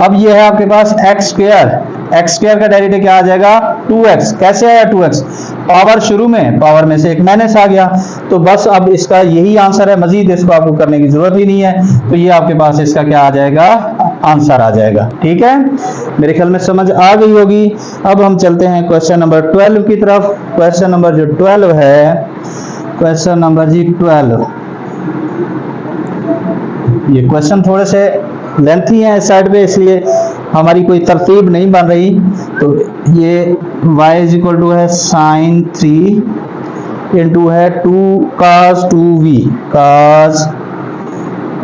अब ये है आपके पास एक्स स्क्वायर का डेरिवेटिव क्या आ जाएगा 2x। कैसे आया 2x, पावर शुरू में, पावर में से एक माइनस आ गया, तो बस अब इसका यही आंसर है, मजीद इसको आपको करने की जरूरत ही नहीं है, तो ये आपके पास इसका क्या आ जाएगा, आंसर आ जाएगा। ठीक है, मेरे ख्याल में समझ आ गई होगी। अब हम चलते हैं क्वेश्चन नंबर 12 की तरफ। क्वेश्चन नंबर जो 12 है, क्वेश्चन नंबर जी 12, ये क्वेश्चन थोड़े से लेंथी है इस साइड पे, इसलिए हमारी कोई तरतीब नहीं बन रही। तो ये y इज इक्वल टू है साइन 3 इंटू है 2 cos 2v, cos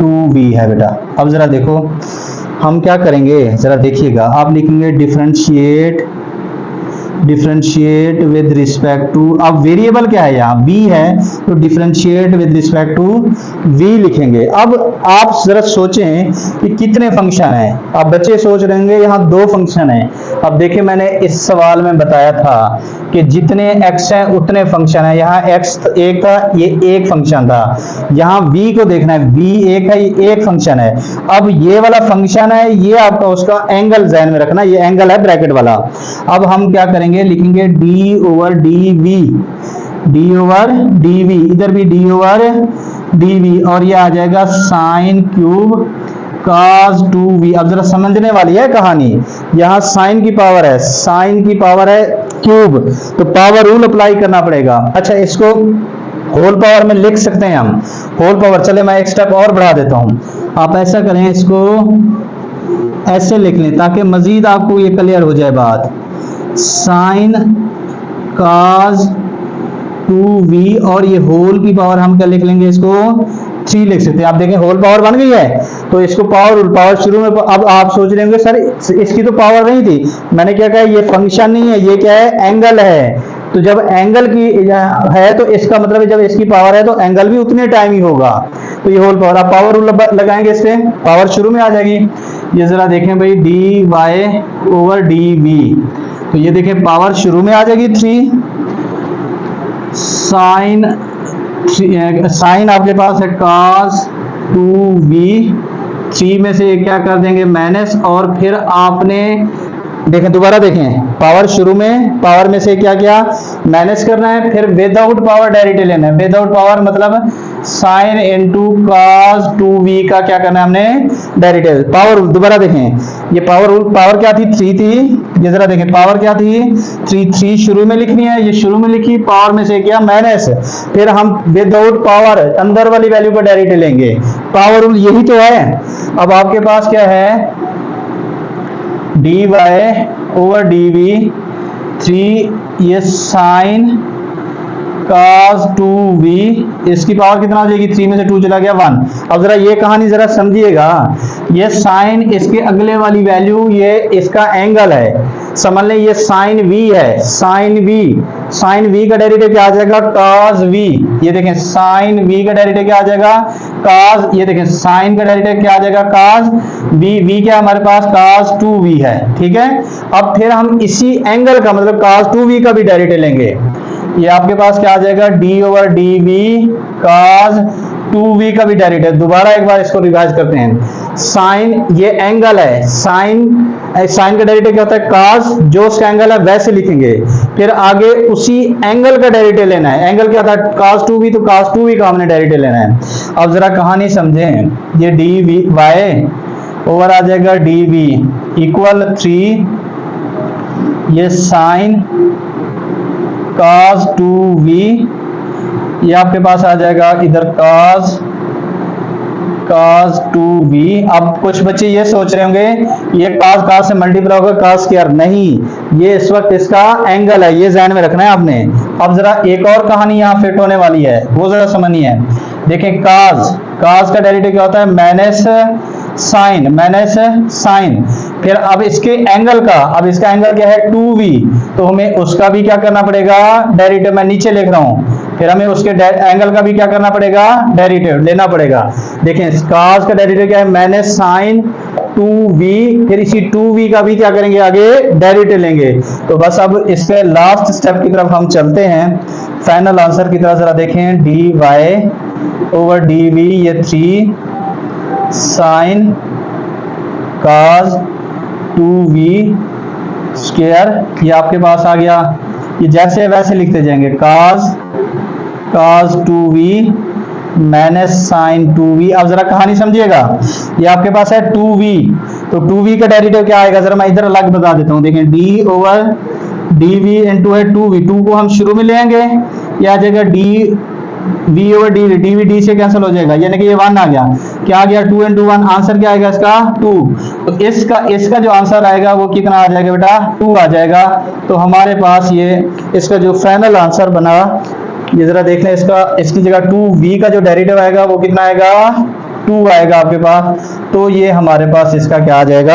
2v है बेटा। अब जरा देखो हम क्या करेंगे, जरा देखिएगा, आप लिखेंगे डिफरेंशिएट विद रिस्पेक्ट टू, अब वेरिएबल क्या है यहाँ v है, तो differentiate with respect to v लिखेंगे। अब आप जरा सोचें कि कितने फंक्शन हैं, आप बच्चे सोच रहे होंगे यहाँ 2 फंक्शन हैं। अब देखिए मैंने इस सवाल में बताया था कि जितने x हैं उतने फंक्शन हैं, यहाँ x एक था, ये एक फंक्शन था, यहाँ v को देखना है, v एक है, ये एक फंक्शन है। अब ये वाला फंक्शन है, ये आपका उसका एंगल ध्यान में रखना, ये एंगल है ब्रैकेट वाला। अब हम क्या करेंगे, लिखेंगे d ओवर dv, इधर भी d ओवर dv, और ये आ जाएगा साइन क्यूब cos 2v। अब जरा समझने वाली है कहानी, यहाँ साइन की पावर है क्यूब, तो पावर रूल अप्लाई करना पड़ेगा। अच्छा, इसको होल पावर में लिख सकते हैं हम, होल पावर, चले मैं एक स्टेप और बढ़ा देता हूं, आप ऐसा करें, इसको ऐसे लिख लें ताकि मजीद आपको ये क्लियर हो जाए बात। साइन cos 2v और ये होल की पावर हम क्या लिख लेंगे, इसको 3 लिख सकते हैं। आप देखें होल पावर बन गई है, तो इसको पावर शुरू में, अब आप सोच रहे होंगे सर इसकी तो पावर नहीं थी, मैंने क्या कहा, ये फंक्शन नहीं है, ये क्या है, एंगल है, तो जब एंगल की है तो इसका मतलब है जब इसकी पावर है तो एंगल भी उतने टाइम ही होगा, तो ये होल पावर। आप पावर रूल लगाएंगे, इससे पावर शुरू में आ जाएगी। ये जरा देखें भाई, dy ओवर dv, तो ये देखें पावर शुरू में आ जाएगी 3, साइन आपके पास है cos 2v, 3 में से क्या कर देंगे माइनस, और फिर आपने देखें, दोबारा देखें, पावर शुरू में, पावर में से क्या किया माइनस करना है, फिर विदाउट पावर डेरिवेटिव लेना है। विदाउट पावर मतलब साइन इंटू cos 2v का क्या करना है हमने, डेरिवेटिव। पावर दोबारा देखें, ये पावर क्या थी, 3 थी, ये जरा देखें पावर क्या थी, 3 शुरू में लिखनी है, ये शुरू में लिखी, पावर में से क्या माइनस, फिर हम विदाउट पावर अंदर वाली वैल्यू का डेरिवेटिव लेंगे। पावर रूल यही तो है। अब आपके पास क्या है, dy ओवर dv, 3 ये साइन cos 2v, इसकी पावर कितना आ जाएगी, 3 में से 2 चला गया 1। अब जरा ये कहानी जरा समझिएगा, ये साइन, इसके अगले वाली वैल्यू, ये इसका एंगल है, समझ लें ये साइन v है, साइन v का डेरिवेटिव क्या आ जाएगा, cos v। ये देखें साइन v का डेरिवेटिव क्या आ जाएगा, cos, ये देखें साइन का डेरिवेटिव क्या आ जाएगा, cos v क्या हमारे पास cos 2v है। ठीक है, अब फिर हम इसी एंगल का मतलब cos 2v का भी डेरिवेटिव लेंगे, ये आपके पास क्या आ जाएगा, d over d v cos 2v का भी डेरिवेटिव। दोबारा एक बार इसको रिवाइज करते हैं। साइन, ये एंगल है, साइन का डेरिवेटिव क्या होता है, cos, जो उसका एंगल है वैसे लिखेंगे। फिर आगे उसी एंगल का डेरिवेटिव लेना है। एंगल क्या था, cos 2v, तो cos 2v का हमने डेरिवेटिव लेना है। अब जरा कहानी समझें। ये डी वी वाई ओवर आ जाएगा डी वी इक्वल 3, ये साइन cos 2v, ये आपके पास आ जाएगा इधर cos 2v। अब कुछ बच्चे ये सोच रहे होंगे ये cos से मल्टीप्लाई होगा cos स्क्वायर, नहीं, ये इस वक्त इसका एंगल है, ये ध्यान में रखना है आपने। अब जरा एक और कहानी यहाँ फिट होने वाली है, वो जरा समझनी है। देखें cos का डेरिवेटिव क्या होता है, माइनस साइन। फिर अब इसके एंगल का, अब इसका एंगल क्या है 2v, तो हमें उसका भी क्या करना पड़ेगा, डेरिवेटिव मैं नीचे लिख रहा हूं। फिर हमें उसके एंगल का भी क्या करना पड़ेगा, डेरिवेटिव लेना पड़ेगा। देखें cos का डेरिवेटिव क्या है, माइनस साइन 2v, फिर इसी 2v का भी क्या करेंगे, आगे डेरिवेटिव लेंगे। तो बस अब इसके लास्ट स्टेप की तरफ हम चलते हैं, फाइनल आंसर की तरफ जरा देखें। D y over d v, ये 3 साइन cos 2v स्क्वायर, ये आपके पास आ गया। ये जैसे वैसे लिखते जाएंगे, cos 2v minus sign 2v। अब जरा कहानी समझिएगा, ये आपके पास है 2v, तो 2v का डेरिवेटिव क्या आएगा, जरा मैं इधर अलग बता देता हूं। देखें d ओवर dv इंटू है 2v, 2 को हम शुरू में ले आएंगे, ये आ जाएगा v over dv, dv d से कैंसिल हो जाएगा, यानी कि ये 1 आ गया। क्या आ गया, 2 इंटू 1, आंसर क्या आएगा इसका 2। तो इसका जो आंसर आएगा वो कितना आ जाएगा बेटा, 2 आ जाएगा। तो हमारे पास ये इसका जो फाइनल आंसर बना, ये जरा देख लें, इसकी जगह 2v का जो डेरिवेटिव आएगा वो कितना आएगा, 2 आएगा आपके पास। तो ये हमारे पास इसका क्या आ जाएगा,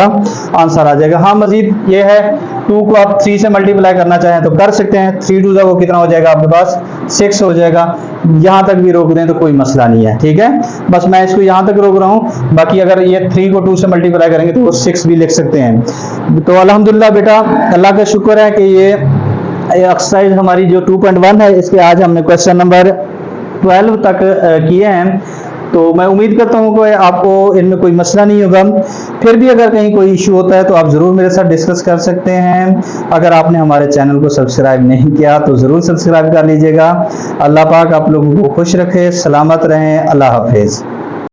आंसर आ जाएगा। हाँ, मजीद ये है 2 को आप 3 से मल्टीप्लाई करना चाहें तो कर सकते हैं। 3 2 वो कितना हो जाएगा आपके पास, 6 हो जाएगा। यहाँ तक भी रोक दें तो कोई मसला नहीं है, ठीक है। बस मैं इसको यहाँ तक रोक रहा हूँ, बाकी अगर ये 3 को 2 से मल्टीप्लाई करेंगे तो वो 6 भी लिख सकते हैं। तो अल्हम्दुलिल्लाह बेटा, अल्लाह का शुक्र है कि ये एक्सरसाइज हमारी जो 2.1 है, इसके आज हमने क्वेश्चन नंबर 12 तक किए हैं। तो मैं उम्मीद करता हूँ कि आपको इनमें कोई मसला नहीं होगा। फिर भी अगर कहीं कोई इशू होता है तो आप ज़रूर मेरे साथ डिस्कस कर सकते हैं। अगर आपने हमारे चैनल को सब्सक्राइब नहीं किया तो ज़रूर सब्सक्राइब कर लीजिएगा। अल्लाह पाक आप लोगों को खुश रखे, सलामत रहें। अल्लाह हाफिज़।